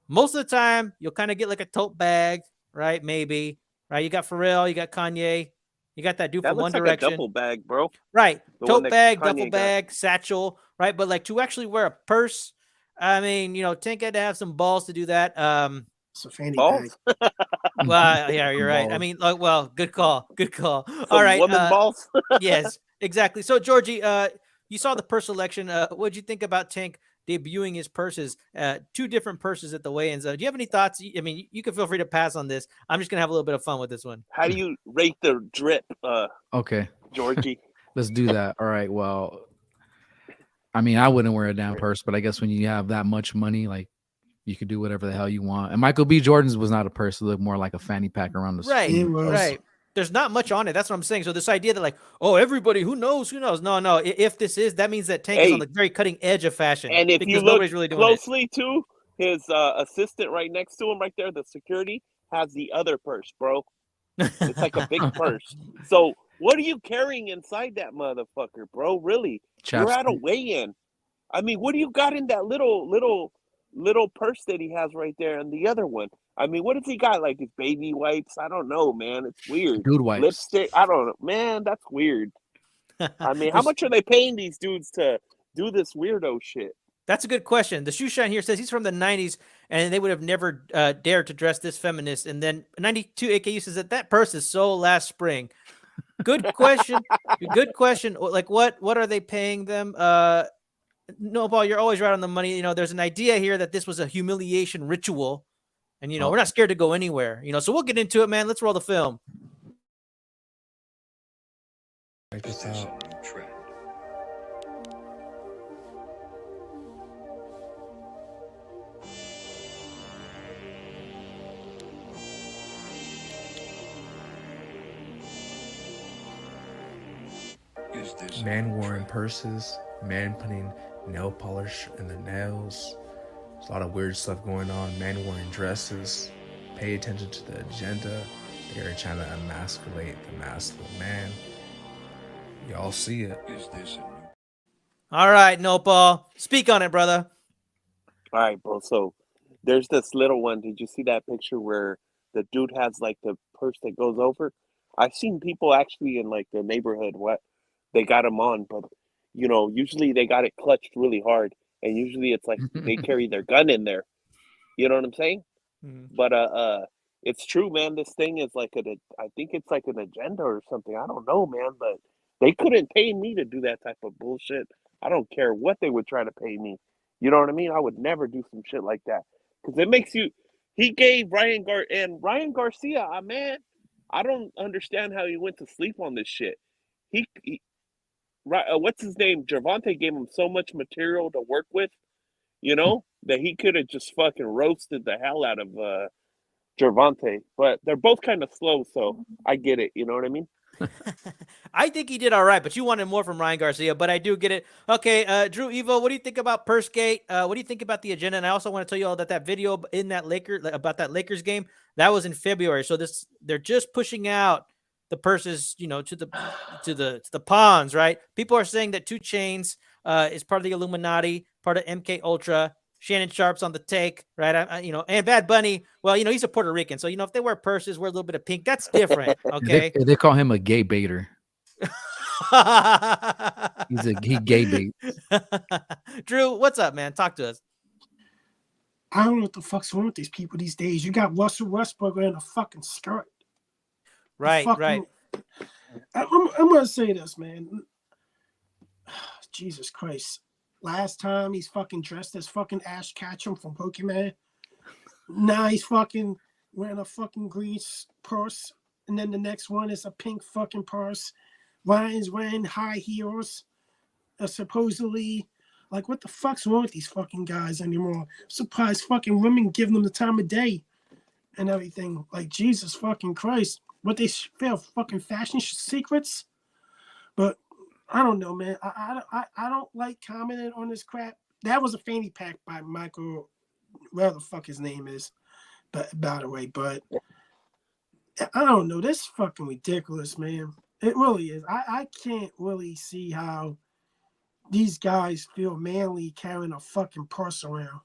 S1: Most of the time, you'll kind of get like a tote bag, right? Maybe, right? You got Pharrell, you got Kanye, you got that dude
S2: That
S1: from One
S2: looks like a
S1: Direction.
S2: duffel bag, bro.
S1: Right.
S2: The one
S1: Tote
S2: that
S1: bag,
S2: Kanye
S1: duffel
S2: got.
S1: bag, satchel, right? But like to actually wear a purse, I mean, Tank had to have some balls to do that.
S5: It's a fanny
S2: Balls?
S5: bag.
S1: Well, yeah, you're right. I
S4: Balls.
S1: mean, like, well, good call. Good call. All
S2: Some
S1: right.
S2: woman balls?
S1: Yes, exactly. So, Georgie, you saw the purse selection. What'd you think about Tank debuting his purses? Two different purses at the weigh-ins. Do you have any thoughts? I mean, you can feel free to pass on this. I'm just gonna have a little bit of fun with this one.
S2: How do you rate the drip,
S4: Okay,
S2: Georgie?
S4: let's do that. All right. Well, I mean, I wouldn't wear a damn purse, but I guess when you have that much money, like, you could do whatever the hell you want. And Michael B. Jordan's was not a purse; it looked more like a fanny pack around the
S1: Right.
S5: It was.
S1: Right. There's not much on it. That's what I'm saying. So this idea that like, oh, everybody, who knows? No. If this is, that means that Tank is on
S2: Hey,
S1: the very cutting edge of fashion
S2: and if you
S1: because
S2: look
S1: nobody's really doing it.
S2: closely too, his assistant right next to him, right there, the security, has the other purse, bro. It's like a big purse. So what are you carrying inside that motherfucker, bro? Really? You're at a
S4: chapstick.
S2: weigh-in. I mean, what do you got in that little purse that he has right there and the other one? I mean, what does he got? Like his baby wipes? I don't know, man. It's weird.
S4: Dude wipes.
S2: Lipstick? I don't know. Man, that's weird. I mean, how
S1: There's-
S2: much are they paying these dudes to do this weirdo shit?
S1: That's a good question. The shoe shine here says he's from the 90s and they would have never dared to dress this feminist. And then 92 AKU says that purse is sold last spring. Good question. Good question. Like, what are they paying them? No, Paul, you're always right on the money. There's an idea here that this was a humiliation ritual. And, we're not scared to go anywhere. So we'll get into it, man. Let's roll the film.
S7: Check this out. Man wearing purses, man putting nail polish in the nails. There's a lot of weird stuff going on. Man wearing dresses. Pay attention to the agenda. They're trying to emasculate the masculine man. Y'all see it.
S1: All right, Nopal. Speak on it, brother.
S2: All right, bro. So there's this little one. Did you see that picture where the dude has like the purse that goes over? I've seen people actually in like the neighborhood they got him on, but usually they got it clutched really hard, and usually it's like they carry their gun in there. You know what I'm saying?
S1: Mhm.
S2: But it's true, man. This thing is like I think it's like an agenda or something. I don't know, man, but they couldn't pay me to do that type of bullshit. I don't care what they would try to pay me. You know what I mean? I would never do some shit like that because it makes you. He gave Ryan Garcia, man. I don't understand how he went to sleep on this shit. What's his name? Gervonta gave him so much material to work with, that he could have just fucking roasted the hell out of Gervonta. But they're both kind of slow, so I get it. You know what I mean?
S1: I think he did all right, but you wanted more from Ryan Garcia, but I do get it. Okay, Drew Evo, what do you think about Pursegate? What do you think about the agenda? And I also want to tell you all that video in that about that Lakers game, that was in February. So they're just pushing out the purses, to the pawns, right? People are saying that 2 Chainz is part of the Illuminati, part of MK Ultra. Shannon Sharp's on the take, right? And Bad Bunny, well, he's a Puerto Rican. So, if they wear purses, wear a little bit of pink, that's different. Okay.
S4: They call him a gay baiter. He gay bait.
S1: Drew, what's up, man? Talk to us.
S5: I don't know what the fuck's wrong with these people these days. You got Russell Westbrook wearing a fucking skirt.
S1: Right.
S5: I'm gonna say this, man. Jesus Christ. Last time he's fucking dressed as fucking Ash Ketchum from Pokemon. Now he's fucking wearing a fucking green purse. And then the next one is a pink fucking purse. Ryan's wearing high heels, supposedly. Like, what the fuck's wrong with these fucking guys anymore? I'm surprised fucking women give them the time of day and everything. Like, Jesus fucking Christ. What they feel fucking fashion secrets? But I don't know, man. I don't like commenting on this crap. That was a fanny pack by Michael, whatever the fuck his name is, but by the way. But I don't know. This is fucking ridiculous, man. It really is. I can't really see how these guys feel manly carrying a fucking purse around.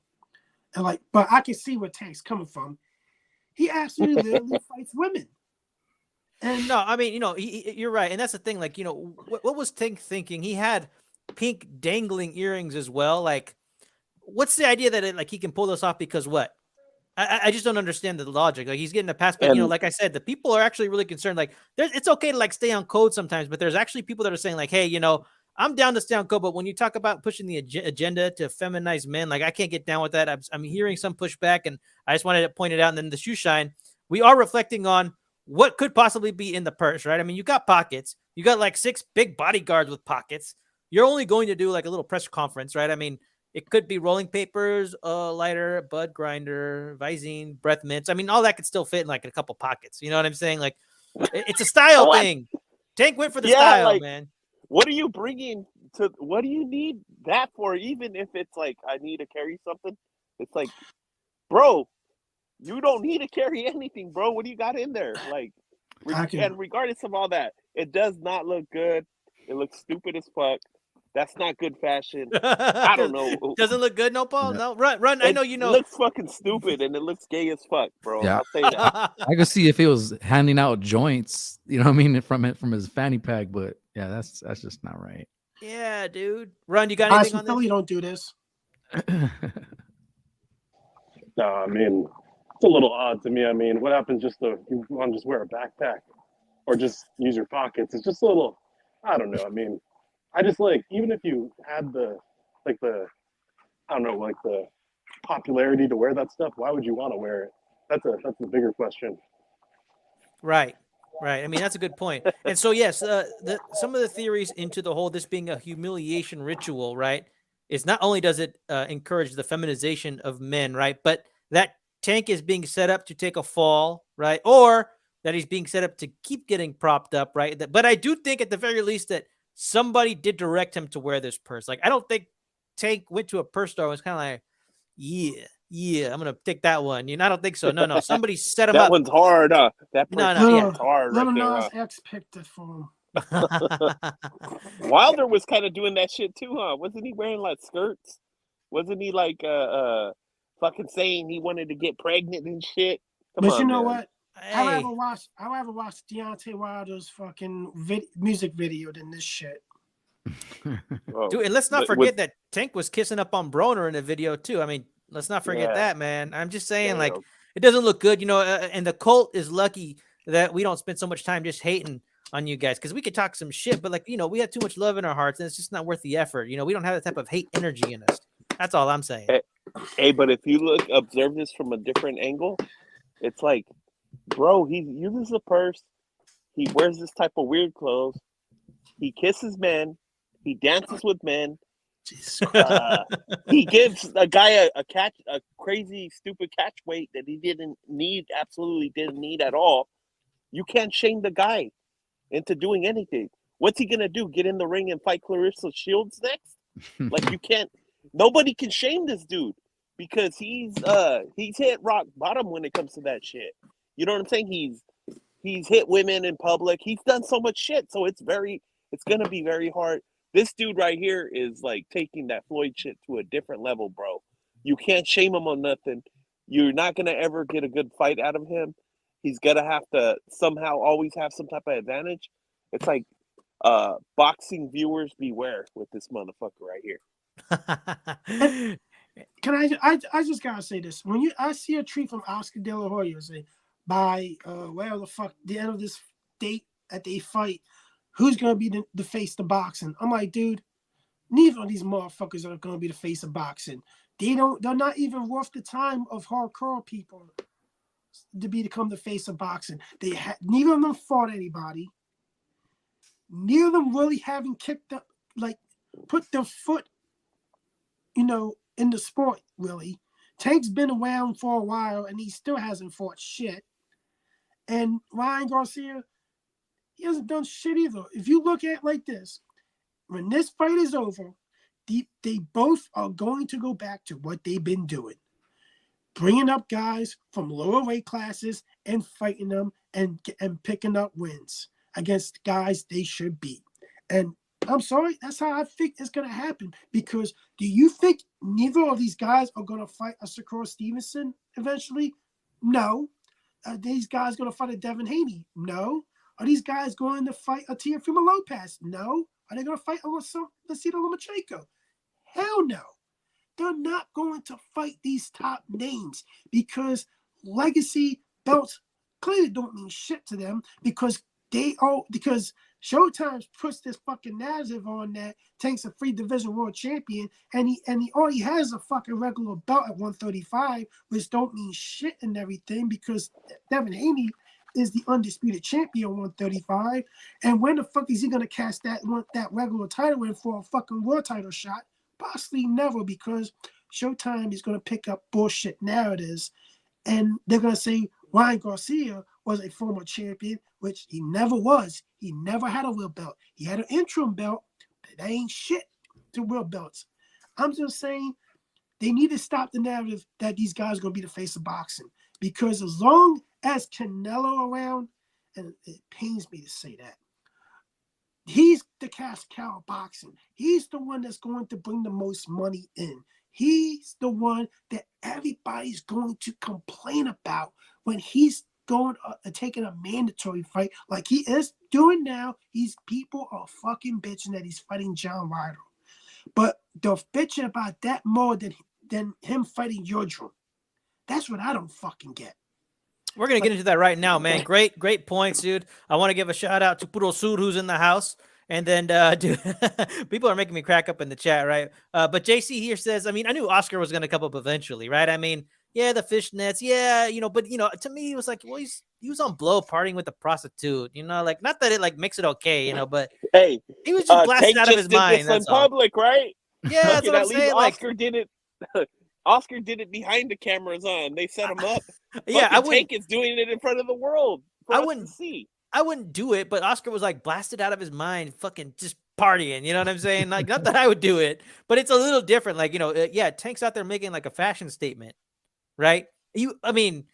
S5: And like, but I can see where Tank's coming from. He actually literally fights women. And
S1: No, I mean, you're right, and that's the thing. Like, what was Tank thinking? He had pink dangling earrings as well. Like, what's the idea that he can pull this off? Because what? I just don't understand the logic. Like, he's getting a pass, but like I said, the people are actually really concerned. Like, it's okay to stay on code sometimes, but there's actually people that are saying like, hey, I'm down to stay on code, but when you talk about pushing the agenda to feminize men, like I can't get down with that. I'm hearing some pushback, and I just wanted to point it out. And then the shoe shine, we are reflecting on what could possibly be in the purse, right? I mean, you got pockets. You got like 6 big bodyguards with pockets. You're only going to do like a little press conference, right? I mean, it could be rolling papers, lighter, bud grinder, Visine, breath mints. I mean, all that could still fit in like a couple pockets. You know what I'm saying? Like, it's a style thing. Tank went for the style, man.
S2: What are you bringing to? What do you need that for? Even if it's like I need to carry something, it's like, bro, you don't need to carry anything, bro. What do you got in there? Like, and regardless of all that, it does not look good. It looks stupid as fuck. That's not good fashion. I don't know.
S1: Doesn't look good, no, Paul? No, run. I know you know.
S2: It looks fucking stupid, and it looks gay as fuck, bro.
S4: Yeah.
S2: I'll say that.
S4: I could see if he was handing out joints, you know what I mean, from his fanny pack, but yeah, that's just not right.
S1: Yeah, dude. Run, you got anything on this?
S5: You don't do this.
S3: No, I mean, it's a little odd to me. I mean, what happens you want to just wear a backpack or just use your pockets? It's just a little, I don't know. I mean, I just even if you had the popularity to wear that stuff, why would you want to wear it? That's a bigger question.
S1: Right. I mean, that's a good point. And so, yes, some of the theories into this being a humiliation ritual, right, is not only does it encourage the feminization of men, right, but that Tank is being set up to take a fall, right, or that he's being set up to keep getting propped up, right. But I do think at the very least that somebody did direct him to wear this purse. Like, I don't think Tank went to a purse store and was kind of like, yeah, I'm gonna take that one. I don't think so. No. Somebody set him up.
S2: That one's hard. That
S1: one's
S2: hard.
S5: Let
S2: Right
S5: him know
S2: there,
S5: his ex picked it for him.
S2: Wilder was kind of doing that shit too, huh? Wasn't he wearing like skirts? Wasn't he like fucking saying he wanted to get pregnant and shit? Come
S5: But
S2: on,
S5: you know
S2: man.
S5: what?
S1: Hey.
S5: I'd rather watch Deontay Wilder's fucking music video than this shit.
S2: Oh,
S1: Dude, and let's not forget that Tank was kissing up on Broner in the video too. I mean, let's not forget that, man. I'm just saying, like, it doesn't look good, and the cult is lucky that we don't spend so much time just hating on you guys, because we could talk some shit, but like, we have too much love in our hearts, and it's just not worth the effort. We don't have that type of hate energy in us. That's all I'm saying.
S2: Hey, but if you observe this from a different angle, it's like, bro, he uses a purse, he wears this type of weird clothes, he kisses men, he dances with men. He gives a guy a crazy, stupid catch weight that he absolutely didn't need at all. You can't shame the guy into doing anything. What's he gonna do? Get in the ring and fight Clarissa Shields next? Like, you can't. Nobody can shame this dude because he's hit rock bottom when it comes to that shit. You know what I'm saying? He's hit women in public. He's done so much shit. So it's gonna be very hard. This dude right here is like taking that Floyd shit to a different level, bro. You can't shame him on nothing. You're not gonna ever get a good fight out of him. He's gonna have to somehow always have some type of advantage. It's like boxing viewers beware with this motherfucker right here.
S5: Can I just gotta say this. When I see a tweet from Oscar De La Hoya say by whatever the fuck the end of this date that they fight, who's gonna be the face of boxing? I'm like, dude, neither of these motherfuckers are gonna be the face of boxing. They're not even worth the time of hardcore people to become the face of boxing. Neither of them fought anybody. neither of them really haven't kicked up, like put their foot, in the sport really. Tank's been around for a while and he still hasn't fought shit. And Ryan Garcia, he hasn't done shit either. If you look at it like this, when this fight is over, they both are going to go back to what they've been doing. Bringing up guys from lower weight classes and fighting them and picking up wins against guys they should beat. And I'm sorry, that's how I think it's going to happen. Because do you think neither of these guys are going to fight a Shakur Stevenson eventually? No. Are these guys going to fight a Devin Haney? No. Are these guys going to fight a Teofimo Lopez? No. Are they going to fight a Luciano Lomachenko? Hell no. They're not going to fight these top names because legacy belts clearly don't mean shit to them because Showtime puts this fucking narrative on that Tank's a free division world champion and he already has a fucking regular belt at 135, which don't mean shit and everything because Devin Haney is the undisputed champion 135. And when the fuck is he gonna cast that regular title in for a fucking world title shot? Possibly never, because Showtime is gonna pick up bullshit narratives and they're gonna say Ryan Garcia was a former champion, which he never was. He never had a real belt. He had an interim belt, but that ain't shit to real belts. I'm just saying they need to stop the narrative that these guys are going to be the face of boxing. Because as long as Canelo around, and it pains me to say that, he's the cash cow of boxing. He's the one that's going to bring the most money in. He's the one that everybody's going to complain about when he's going taking a mandatory fight like he is doing now. People are fucking bitching that he's fighting John Ryder, but they're bitching about that more than him fighting Yodrum. That's what I don't fucking get.
S1: We're gonna get into that right now, man. Great points, dude. I want to give a shout out to Puro Sur, who's in the house. And then, dude, people are making me crack up in the chat, right? But JC here says, I mean, I knew Oscar was going to come up eventually, right? I mean, yeah, the fishnets, yeah, but, to me, it was like, well, he was on blow partying with a prostitute, like, not that it, like, makes it okay, but
S2: hey,
S1: he was just blasted
S2: Tank
S1: out of
S2: just
S1: his
S2: did
S1: mind.
S2: this
S1: That's
S2: in public, right?
S1: Yeah, that's what I'm
S2: At least
S1: saying.
S2: Oscar did it. Oscar did it behind the cameras on. They set him up.
S1: Yeah,
S2: Tank is doing it in front of the world for us to see.
S1: I wouldn't do it, but Oscar was like blasted out of his mind, fucking just partying. You know what I'm saying? Like, not that I would do it, but it's a little different. Like, yeah, Tank's out there making like a fashion statement, right? I mean,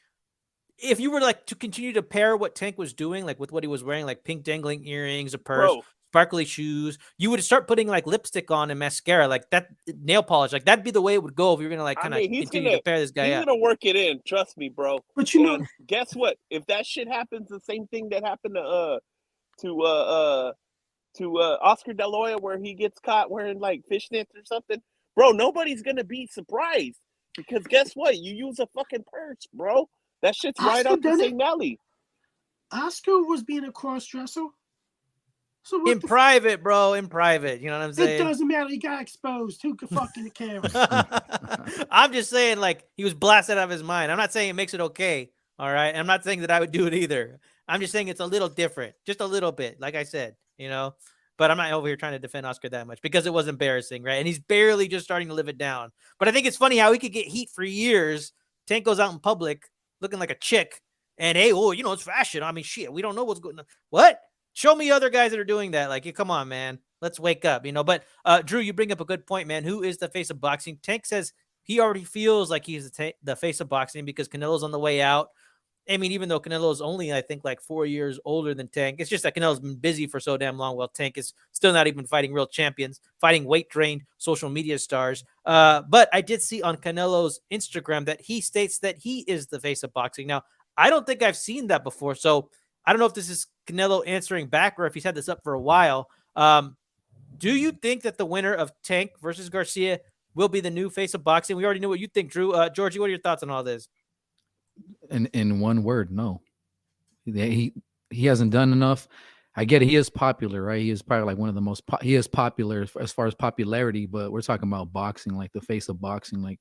S1: if you were like to continue to pair what Tank was doing, like with what he was wearing, like pink dangling earrings, a purse, sparkly shoes, you would start putting like lipstick on and mascara, like that, nail polish, like that'd be the way it would go if you're gonna like kind of continue to pair this guy up.
S2: He's gonna work it in, trust me, bro.
S5: But
S2: guess what? If that shit happens, the same thing that happened to Oscar De La Hoya, where he gets caught wearing like fishnets or something, bro, nobody's gonna be surprised because guess what? You use a fucking purse, bro. That shit's right up the same alley.
S5: Oscar was being a cross-dresser. So
S1: in private, bro, in private. You know what I'm saying?
S5: It doesn't matter. He got exposed. Who could fucking care?
S1: I'm just saying, like, he was blasted out of his mind. I'm not saying it makes it okay. All right. I'm not saying that I would do it either. I'm just saying it's a little different, just a little bit. Like I said, but I'm not over here trying to defend Oscar that much because it was embarrassing, right? And he's barely just starting to live it down. But I think it's funny how he could get heat for years. Tank goes out in public looking like a chick, and hey, it's fashion. I mean, shit, we don't know what's going on. What? Show me other guys that are doing that. Like, come on, man. Let's wake up, But Drew, you bring up a good point, man. Who is the face of boxing? Tank says he already feels like he's the face of boxing because Canelo's on the way out. I mean, even though Canelo is only, I think, like 4 years older than Tank, it's just that Canelo's been busy for so damn long. While Tank is still not even fighting real champions, fighting weight-trained social media stars. But I did see on Canelo's Instagram that he states that he is the face of boxing. Now, I don't think I've seen that before, so I don't know if this is Canelo answering back or if he's had this up for a while. Do you think that the winner of Tank versus Garcia will be the new face of boxing? We already know what you think, Drew. Georgie, what are your thoughts on all this?
S4: In one word, no. He hasn't done enough. I get it. He is popular, right? He is probably like one of the most. He is popular as far as popularity, but we're talking about boxing, like the face of boxing. Like,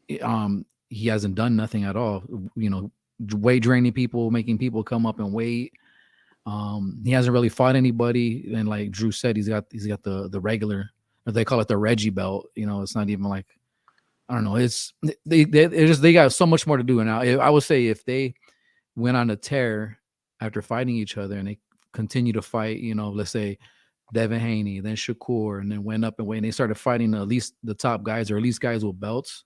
S4: he hasn't done nothing at all. Weight draining people, making people come up and weight. He hasn't really fought anybody, and like Drew said, he's got the regular, or they call it the Reggie belt. You know, it's not even like, I don't know. It's they got so much more to do. And I would say if they went on a tear after fighting each other and they continue to fight, you know, let's say Devin Haney, then Shakur, and then went up and weight, and they started fighting at least the top guys, or at least guys with belts.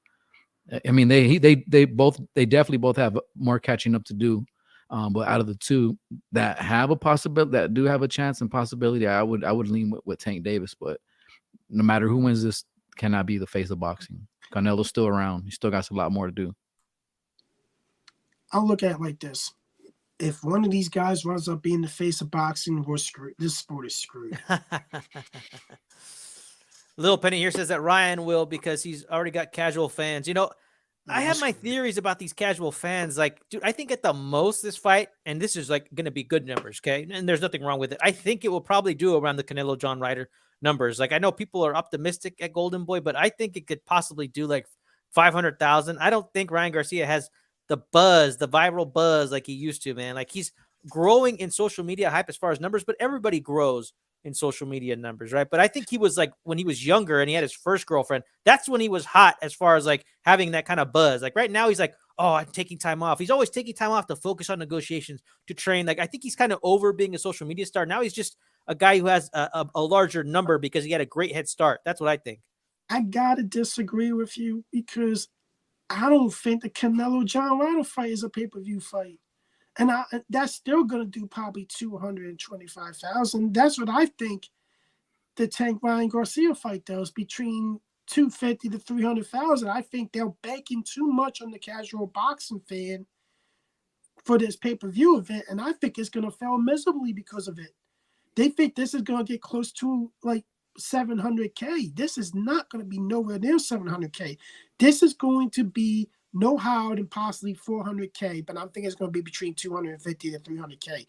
S4: I mean, they definitely both have more catching up to do. But out of the two that have a possibility, that do have a chance and possibility, I would lean with Tank Davis. But no matter who wins this, cannot be the face of boxing. Canelo's still around. He still got a lot more to do.
S5: I'll look at it like this. If one of these guys runs up being the face of boxing, we're screwed. This sport is screwed.
S1: Little Penny here says that Ryan will because he's already got casual fans. You know, I have my theories about these casual fans. Like, dude, I think at the most this fight, and this is like going to be good numbers, okay? And there's nothing wrong with it. I think it will probably do around the Canelo John Ryder numbers. Like, I know people are optimistic at Golden Boy, but I think it could possibly do like 500,000. I don't think Ryan Garcia has the buzz, the viral buzz like he used to, man. Like, he's growing in social media hype as far as numbers, but everybody grows in social media numbers, right? But I think he was like, when he was younger and he had his first girlfriend, that's when he was hot as far as like having that kind of buzz. Like right now he's like, oh, I'm taking time off. He's always taking time off to focus on negotiations, to train. Like, I think he's kind of over being a social media star. Now he's just a guy who has a larger number because he had a great head start. That's what I think.
S5: I gotta disagree with you because I don't think the Canelo John Ryder fight is a pay-per-view fight. And that's still going to do probably 225,000. That's what I think the Tank Ryan Garcia fight does, between 250 to 300,000. I think they're banking too much on the casual boxing fan for this pay-per-view event, and I think it's going to fail miserably because of it. They think this is going to get close to like 700K. This is not going to be nowhere near 700K. This is going to be no higher than possibly 400K, but I'm thinking it's going to be between 250 to 300K.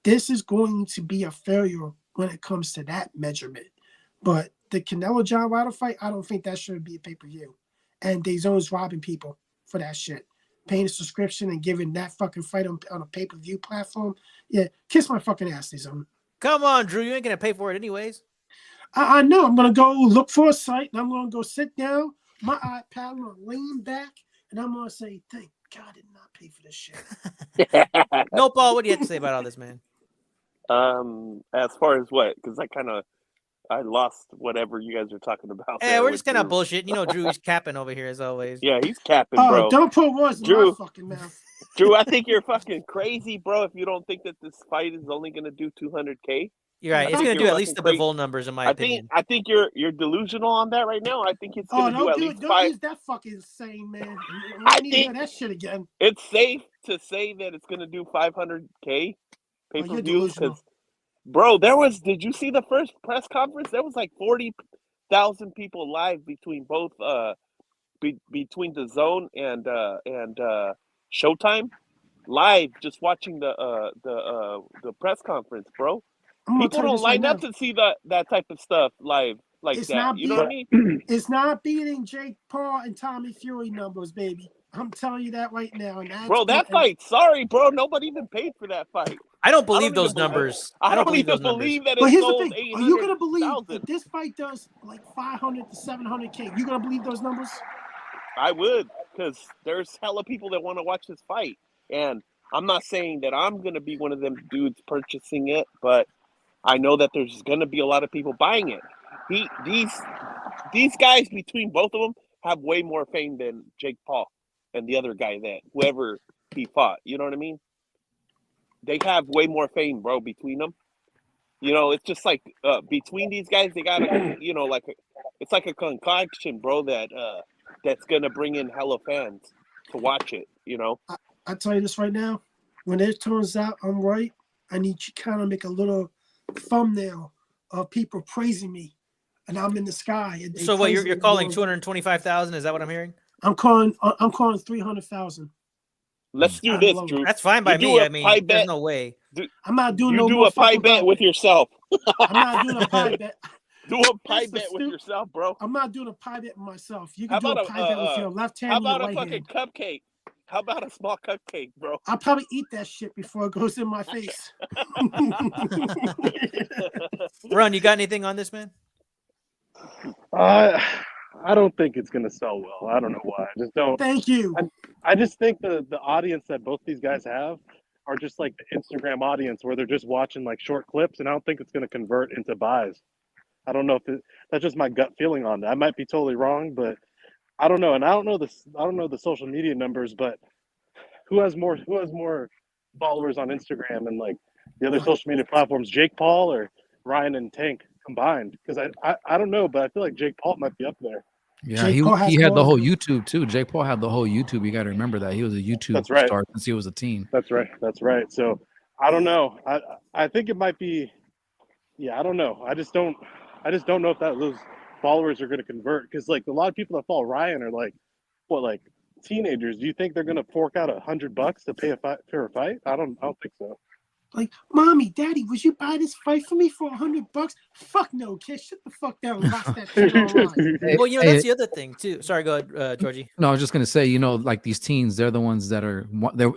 S5: This is going to be a failure when it comes to that measurement. But the Canelo John Ryder fight, I don't think that should be a pay-per-view. And DAZN's robbing people for that shit. Paying a subscription and giving that fucking fight on a pay-per-view platform. Yeah, kiss my fucking ass, DAZN.
S1: Come on, Drew. You ain't going to pay for it anyways.
S5: I know. I'm going to go look for a site, and I'm going to go sit down, my iPad, I'm going to lean back, and I'm going to say, thank God I did not pay for this shit.
S1: No, Paul, what do you have to say about all this, man?
S2: As far as what? Because I lost whatever you guys are talking about.
S1: Hey, we're just kind of bullshit. You know, Drew, he's capping over here as always.
S2: Yeah, he's capping, bro.
S5: Don't put words in my fucking mouth.
S2: Drew, I think you're fucking crazy, bro, if you don't think that this fight is only going to do 200K.
S1: You're right. It's going to do at least the Bivol numbers, in my opinion.
S2: I think you're delusional on that right now. I think it's going to do at least
S5: don't use that fucking saying, man. I need to hear that shit again.
S2: It's safe to say that it's going to do 500K pay-per-view because, bro, did you see the first press conference? There was like 40,000 people live between both between the Zone and Showtime, live just watching the press conference, bro. People don't line up to see that type of stuff live like that. You know what I mean?
S5: It's not beating Jake Paul and Tommy Fury numbers, baby. I'm telling you that right now. And
S2: bro, that fight, sorry, bro. Nobody even paid for that fight.
S1: I don't believe those numbers.
S2: I don't even believe that
S5: it
S2: sold 800,000.
S5: But here's the thing. Are you going to believe that this fight does like 500 to 700K? You going to believe those numbers?
S2: I would, because there's hella people that want to watch this fight. And I'm not saying that I'm going to be one of them dudes purchasing it, but I know that there's going to be a lot of people buying it. These guys, between both of them, have way more fame than Jake Paul and the other guy, that whoever he fought. You know what I mean? They have way more fame, bro, between them. You know, it's just like between these guys, they got it's like a concoction, bro, that's going to bring in hella fans to watch it, you know?
S5: I tell you this right now. When it turns out I'm right, I need you to kind of make a little thumbnail of people praising me, and I'm in the sky.
S1: So what you're calling 225,000? Is that what I'm hearing?
S5: I'm calling 300,000.
S2: Let's do this, Drew.
S1: That's fine by me. I mean, there's no way.
S5: I'm not doing
S2: no more. You do a pie bet with yourself.
S5: I'm not doing a pie bet.
S2: Do a pie bet with yourself, bro.
S5: I'm not doing a pie bet with myself. You can do a pie bet with your left hand.
S2: How about
S5: and your
S2: a
S5: right
S2: fucking
S5: hand.
S2: cupcake? How about a small cupcake, bro?
S5: I'll probably eat that shit before it goes in my face.
S1: Ron, you got anything on this, man?
S3: I don't think it's gonna sell well. I don't know why. I just don't.
S5: Thank you.
S3: I just think the audience that both these guys have are just like the Instagram audience where they're just watching like short clips, and I don't think it's gonna convert into buys. I don't know if that's just my gut feeling on that. I might be totally wrong, but I don't know. And I don't know the social media numbers, but who has more followers on Instagram and like the other social media platforms, Jake Paul or Ryan and Tank combined? Because I don't know, but I feel like Jake Paul might be up there.
S4: Yeah,
S5: Jake Paul has
S4: he had
S5: more
S4: the whole
S5: than-
S4: YouTube too. Jake Paul had the whole YouTube. You got to remember that he was a YouTube
S3: That's right.
S4: star since he was a teen.
S3: That's right. So I don't know. I think it might be. Yeah, I don't know. I just don't know if those followers are going to convert, because like a lot of people that follow Ryan are like teenagers. Do you think they're going to fork out $100 to pay for a fight? I don't think so.
S5: Like, mommy, daddy, would you buy this fight for me for $100? Fuck no, kid. Shut the fuck down and watch that shit online.
S1: Well, you know, that's the other thing too. Sorry, go ahead, Georgie.
S4: No, I was just gonna say, like these teens, they're the ones that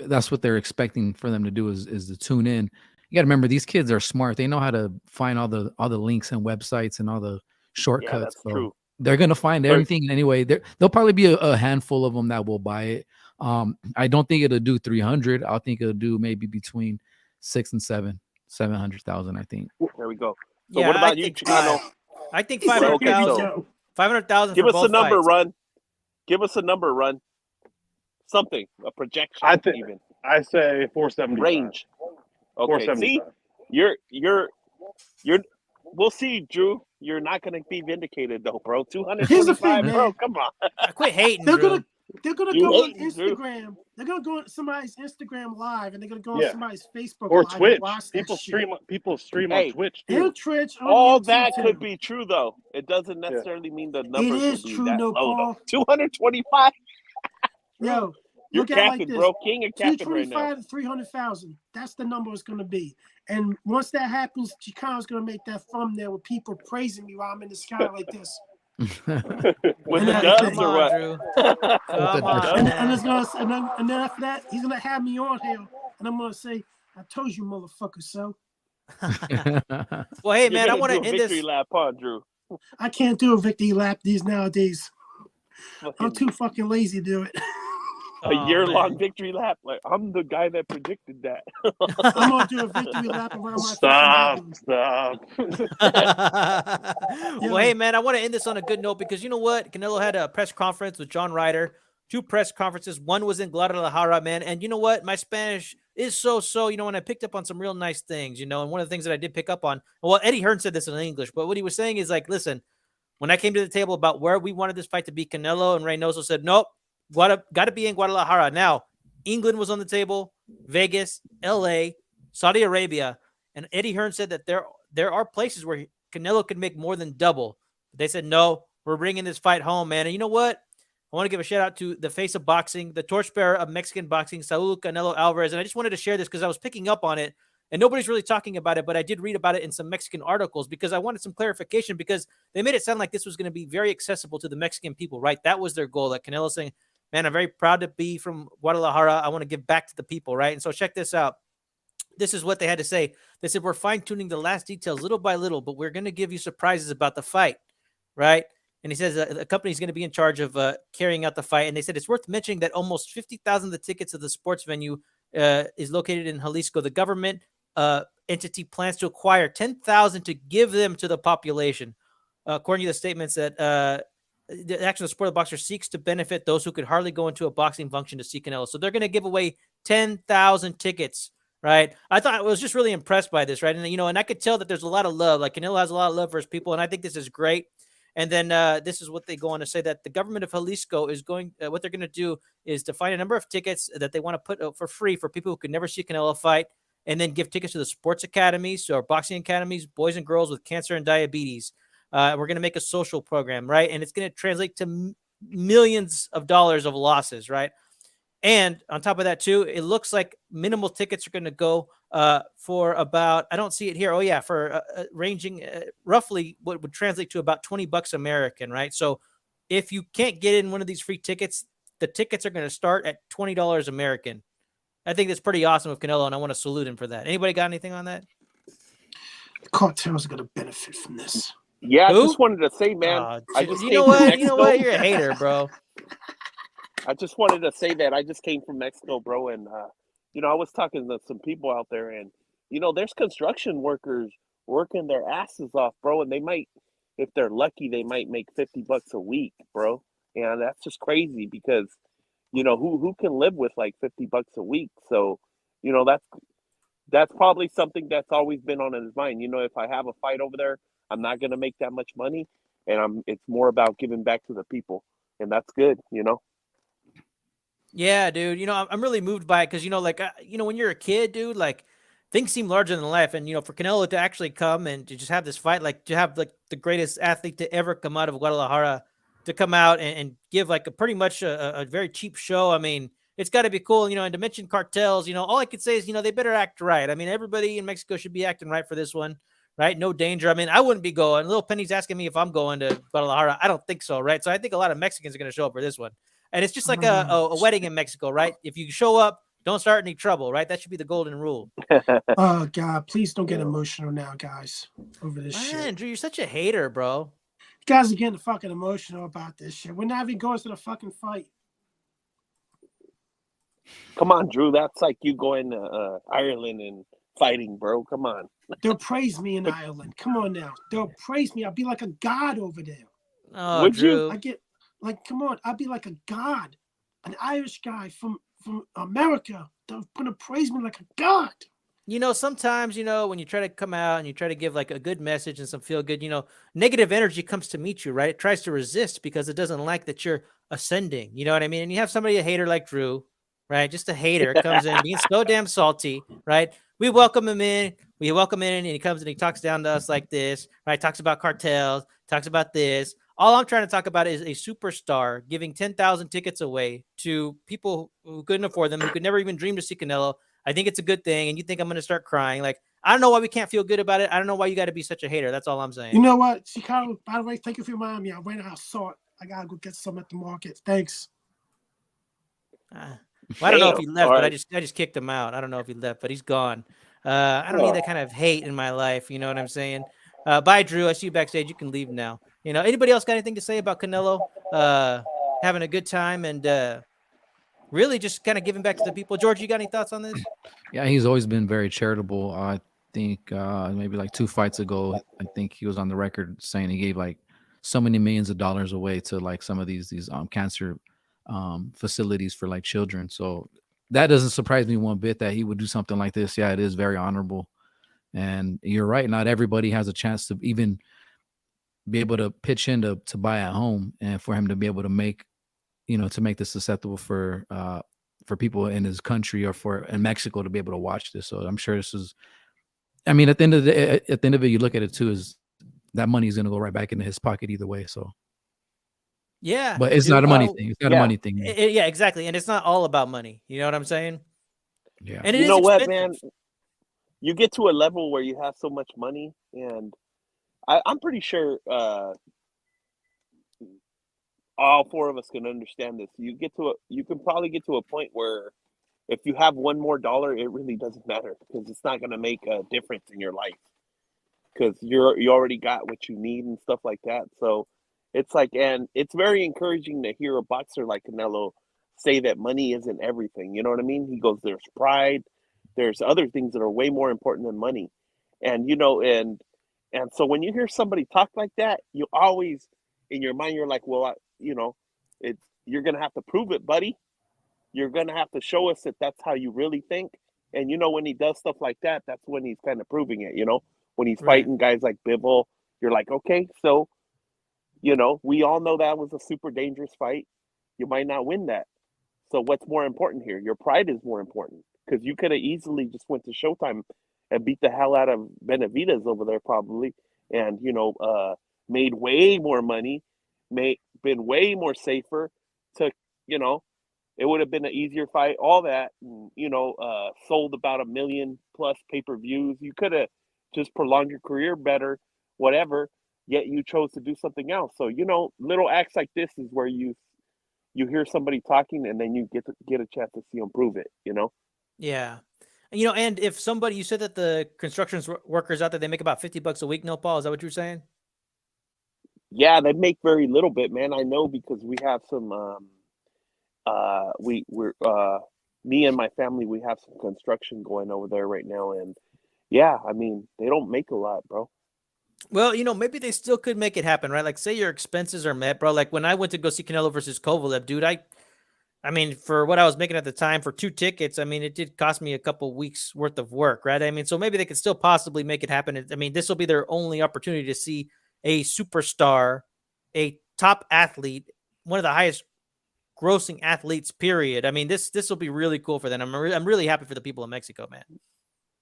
S4: that's what they're expecting for them to do is to tune in. You got to remember, these kids are smart. They know how to find all the links and websites and all the shortcuts.
S2: Yeah, that's true.
S4: They're gonna find everything anyway. There'll probably be a handful of them that will buy it. I don't think it'll do 300. I think it'll do maybe between 700,000. I think.
S2: There we go. So
S1: Yeah,
S2: what about
S1: I
S2: you,
S1: think
S2: Chicano?
S1: I think
S5: He said, "Here you
S1: 500,000.
S5: go."
S1: 500,000.
S2: Give
S1: for
S2: us a
S1: both
S2: number,
S1: fights.
S2: Run. Give us a number, Run. Something, a projection.
S3: I think
S2: even
S3: I say 475.
S2: range. Okay, see,
S3: 475.
S2: you're. We'll see, Drew. You're not gonna be vindicated though, bro.
S5: Here's the
S2: 225,
S5: thing,
S2: bro.
S5: man.
S2: Come on.
S1: Quit hating,
S5: They're
S1: Drew.
S5: gonna
S2: You
S5: go on
S2: hating, Drew.
S5: Instagram. They're gonna go on somebody's Instagram live, and they're gonna go
S3: Yeah.
S5: on somebody's Facebook
S3: Or
S5: live and
S3: Twitch.
S5: watch that
S3: People
S5: shit.
S3: stream
S2: Hey.
S3: on Twitch
S5: And
S3: too.
S5: Twitch. on
S2: All
S5: YouTube,
S2: that
S5: too.
S2: could be true though. It doesn't necessarily mean the numbers
S5: is
S2: will be
S5: true,
S2: that
S5: no,
S2: low
S5: Paul.
S2: though. 225.
S5: Yo,
S2: You're
S5: look at it like
S2: capping,
S5: this.
S2: bro. King of capping right now.
S5: 225 to 300,000. That's the number it's gonna be. And once that happens, Chicano's gonna make that thumbnail with people praising me while I'm in the sky like this.
S2: With
S5: And
S2: the
S5: then-
S2: dubs
S1: Come
S2: or
S1: on,
S2: what?
S1: Drew.
S4: the
S1: Come
S4: dubs.
S1: on,
S5: And
S1: man.
S5: it's and then after that, he's gonna have me on here, and I'm gonna say, "I told you, motherfucker." So
S1: Well, hey,
S2: You're
S1: man, I
S2: gonna
S1: want
S2: do
S1: to
S2: a
S1: end
S2: victory
S1: this.
S2: lap, huh, Drew?
S5: I can't do a victory lap these nowadays. I'm
S2: Fucking
S5: too fucking lazy to do it.
S2: a
S1: Oh,
S2: year-long
S1: man.
S2: victory lap. Like I'm the guy that predicted that.
S5: I'm gonna do a victory lap around my
S3: Stop.
S5: fucking bedroom.
S1: Well, hey, man, I want to end this on a good note because you know what? Canelo had a press conference with John Ryder, 2 press conferences. One was in Guadalajara, man. And you know what? My Spanish is so, and I picked up on some real nice things, and one of the things that I did pick up on, well, Eddie Hearn said this in English, but what he was saying is like, listen, when I came to the table about where we wanted this fight to be, Canelo and Reynoso said, nope, got to be in Guadalajara. Now, England was on the table, Vegas, LA, Saudi Arabia, and Eddie Hearn said that there are places where Canelo could make more than double. They said, no, we're bringing this fight home, man. And you know what? I want to give a shout out to the face of boxing, the torchbearer of Mexican boxing, Saul Canelo Alvarez. And I just wanted to share this because I was picking up on it and nobody's really talking about it, but I did read about it in some Mexican articles because I wanted some clarification because they made it sound like this was going to be very accessible to the Mexican people, right? That was their goal. Like Canelo saying, man, I'm very proud to be from Guadalajara. I want to give back to the people, right? And so check this out. This is what they had to say. They said, we're fine-tuning the last details little by little, but we're going to give you surprises about the fight, right? And he says the company is going to be in charge of carrying out the fight. And they said it's worth mentioning that almost 50,000 of the tickets of the sports venue is located in Jalisco. The government entity plans to acquire 10,000 to give them to the population. According to the statements that the actual sport of the boxer seeks to benefit those who could hardly go into a boxing function to see Canelo. So they're going to give away 10,000 tickets, right? I thought I was just really impressed by this, right? And, and I could tell that there's a lot of love. Like Canelo has a lot of love for his people. And I think this is great. And then this is what they go on to say, that the government of Jalisco is going, what they're going to do is to find a number of tickets that they want to put for free for people who could never see Canelo fight, and then give tickets to the sports academies, or boxing academies, boys and girls with cancer and diabetes. We're going to make a social program, right? And it's going to translate to millions of dollars of losses, right? And on top of that, too, it looks like minimal tickets are going to go for about, I don't see it here. Oh, yeah, for ranging roughly what would translate to about $20 American, right? So if you can't get in one of these free tickets, the tickets are going to start at $20 American. I think that's pretty awesome of Canelo, and I want to salute him for that. Anybody got anything on that?
S5: The cartels are going to benefit from this.
S2: Yeah, I
S1: Who?
S2: just wanted to say, man, I just
S1: you
S2: came
S1: know
S2: from
S1: what?
S2: Mexico.
S1: You know what? You're a hater, bro.
S2: I just wanted to say that I just came from Mexico, bro, and I was talking to some people out there, and there's construction workers working their asses off, bro, and they might, if they're lucky, they might make $50 a week, bro, and that's just crazy because, who can live with like $50 a week? So, that's probably something that's always been on his mind. If I have a fight over there, I'm not gonna make that much money, and it's more about giving back to the people, and that's good,
S1: Yeah, dude. I'm really moved by it because, when you're a kid, dude, like things seem larger than life. And, for Canelo to actually come and to just have this fight, like to have like the greatest athlete to ever come out of Guadalajara to come out and give like a pretty much a very cheap show. I mean, it's got to be cool. And to mention cartels, all I could say is, they better act right. I mean, everybody in Mexico should be acting right for this one, right? No danger. I mean, I wouldn't be going. Little Penny's asking me if I'm going to Guadalajara. I don't think so, right? So I think a lot of Mexicans are going to show up for this one. And it's just like a wedding in Mexico, right? If you show up, don't start any trouble, right? That should be the golden rule.
S5: Oh, God, please don't get emotional now, guys, over this shit.
S1: Man, Drew, you're such a hater, bro.
S5: You guys are getting fucking emotional about this shit. We're not even going to the fucking fight.
S2: Come on, Drew. That's like you going to Ireland and fighting, bro. Come on.
S5: They'll praise me in Ireland. Come on now. They'll praise me. I'll be like a god over there.
S1: Oh,
S2: Would
S1: Drew.
S5: I get like, come on. I'll be like a god, an Irish guy from America. They're gonna praise me like a god.
S1: Sometimes, when you try to come out and you try to give like a good message and some feel good, negative energy comes to meet you, right? It tries to resist because it doesn't like that you're ascending. You know what I mean? And you have somebody, a hater like Drew, right? Just a hater comes in being so damn salty, right? We welcome him in. And he comes and he talks down to us like this, right? Talks about cartels, talks about this. All I'm trying to talk about is a superstar giving 10,000 tickets away to people who couldn't afford them, who could never even dream to see Canelo. I think it's a good thing. And you think I'm going to start crying. Like, I don't know why we can't feel good about it. I don't know why you got to be such a hater. That's all I'm saying.
S5: You know what, Chicago, by the way, thank you for reminding me. I went out, saw it. I got to go get some at the market. Thanks.
S1: Well, I don't know if he left, but I just kicked him out. I don't know if he left, but he's gone. I don't need that kind of hate in my life. You know what I'm saying? Bye, Drew. I see you backstage. You can leave now. Anybody else got anything to say about Canelo having a good time and really just kind of giving back to the people? George, you got any thoughts on this?
S4: Yeah, he's always been very charitable. I think maybe like 2 fights ago, I think he was on the record saying he gave like so many millions of dollars away to like some of these cancer facilities for like children. So that doesn't surprise me one bit that he would do something like this. Yeah, it is very honorable. And you're right. Not everybody has a chance to even be able to pitch in to buy a home, and for him to be able to make, to make this susceptible for people in his country or in Mexico to be able to watch this. So I'm sure this is, I mean, at the end of it, you look at it too, is that money is going to go right back into his pocket either way. So.
S1: Yeah.
S4: But it's not a money thing. It's not a money thing.
S1: Yeah, exactly. And it's not all about money. You know what I'm saying?
S4: Yeah.
S1: And
S2: you know what, man? You get to a level where you have so much money, and I'm pretty sure all 4 of us can understand this. You can probably get to a point where if you have one more dollar, it really doesn't matter because it's not going to make a difference in your life because you already got what you need and stuff like that. So it's like, and it's very encouraging to hear a boxer like Canelo say that money isn't everything. You know what I mean? He goes, there's pride, there's other things that are way more important than money. And, and so when you hear somebody talk like that, you always, in your mind, you're like, well, you're going to have to prove it, buddy. You're going to have to show us that that's how you really think. And, when he does stuff like that, that's when he's kind of proving it, when he's fighting guys like Bivol, you're like, okay, so, we all know that was a super dangerous fight. You might not win that. So what's more important here? Your pride is more important because you could have easily just went to Showtime and beat the hell out of Benavidez over there probably and, made way more money, been way more safer to, it would have been an easier fight, all that, sold about 1 million plus pay-per-views. You could have just prolonged your career better, whatever, yet you chose to do something else. So, little acts like this is where you you hear somebody talking, and then you get a chance to see them prove it. You know.
S1: Yeah. You know, and if somebody, you said that the construction workers out there, they make about $50 a week, no, Paul? Is that what you're saying?
S2: Yeah, they make very little bit, man. I know because we have some. Me and my family, we have some construction going over there right now, and yeah, I mean, they don't make a lot, bro.
S1: Well, you know, maybe they still could make it happen, right? Like, say your expenses are met, bro. Like when I went to go see Canelo versus Kovalev, dude, I mean, for what I was making at the time for 2 tickets, I mean, it did cost me a couple weeks worth of work, right? I mean, so maybe they could still possibly make it happen. I mean, this will be their only opportunity to see a superstar, a top athlete, one of the highest grossing athletes, period. I mean, this will be really cool for them. I'm really happy for the people of Mexico, man.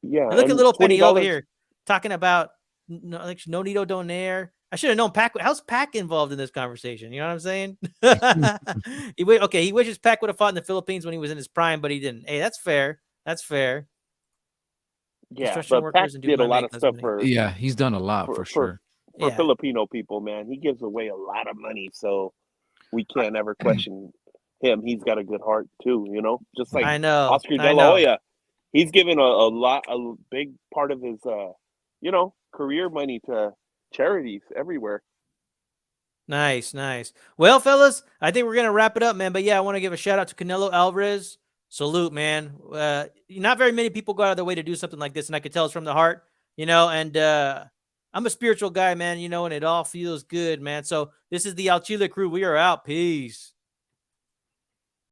S2: Yeah,
S1: And look at
S2: and
S1: little Penny over
S2: $20.
S1: here talking about like no Nito Donaire. I should have known Pac. How's Pac involved in this conversation? You know what I'm saying? He wishes Pac would have fought in the Philippines when he was in his prime, but he didn't. Hey, that's fair. That's fair.
S2: Yeah,
S1: Construction
S2: but Pac
S1: workers and
S2: did a
S1: Dubai
S2: lot
S1: make
S2: of
S1: those
S2: stuff
S1: money.
S4: Yeah, he's done a lot for
S2: for
S4: sure.
S1: Yeah.
S2: Filipino people, man. He gives away a lot of money, so we can't ever question him. He's got a good heart too, you know. Just like
S1: I know.
S2: Oscar
S1: I
S2: De La
S1: know.
S2: Hoya, he's given a big part of his career money to charities everywhere.
S1: Nice, nice. Well, fellas, I think we're gonna wrap it up, man. But yeah, I want to give a shout out to Canelo Alvarez. Salute, man. Not very many people go out of their way to do something like this, and I could tell it's from the heart, you know. And I'm a spiritual guy, man, you know, and it all feels good, man. So this is the Al Chile crew. We are out. Peace.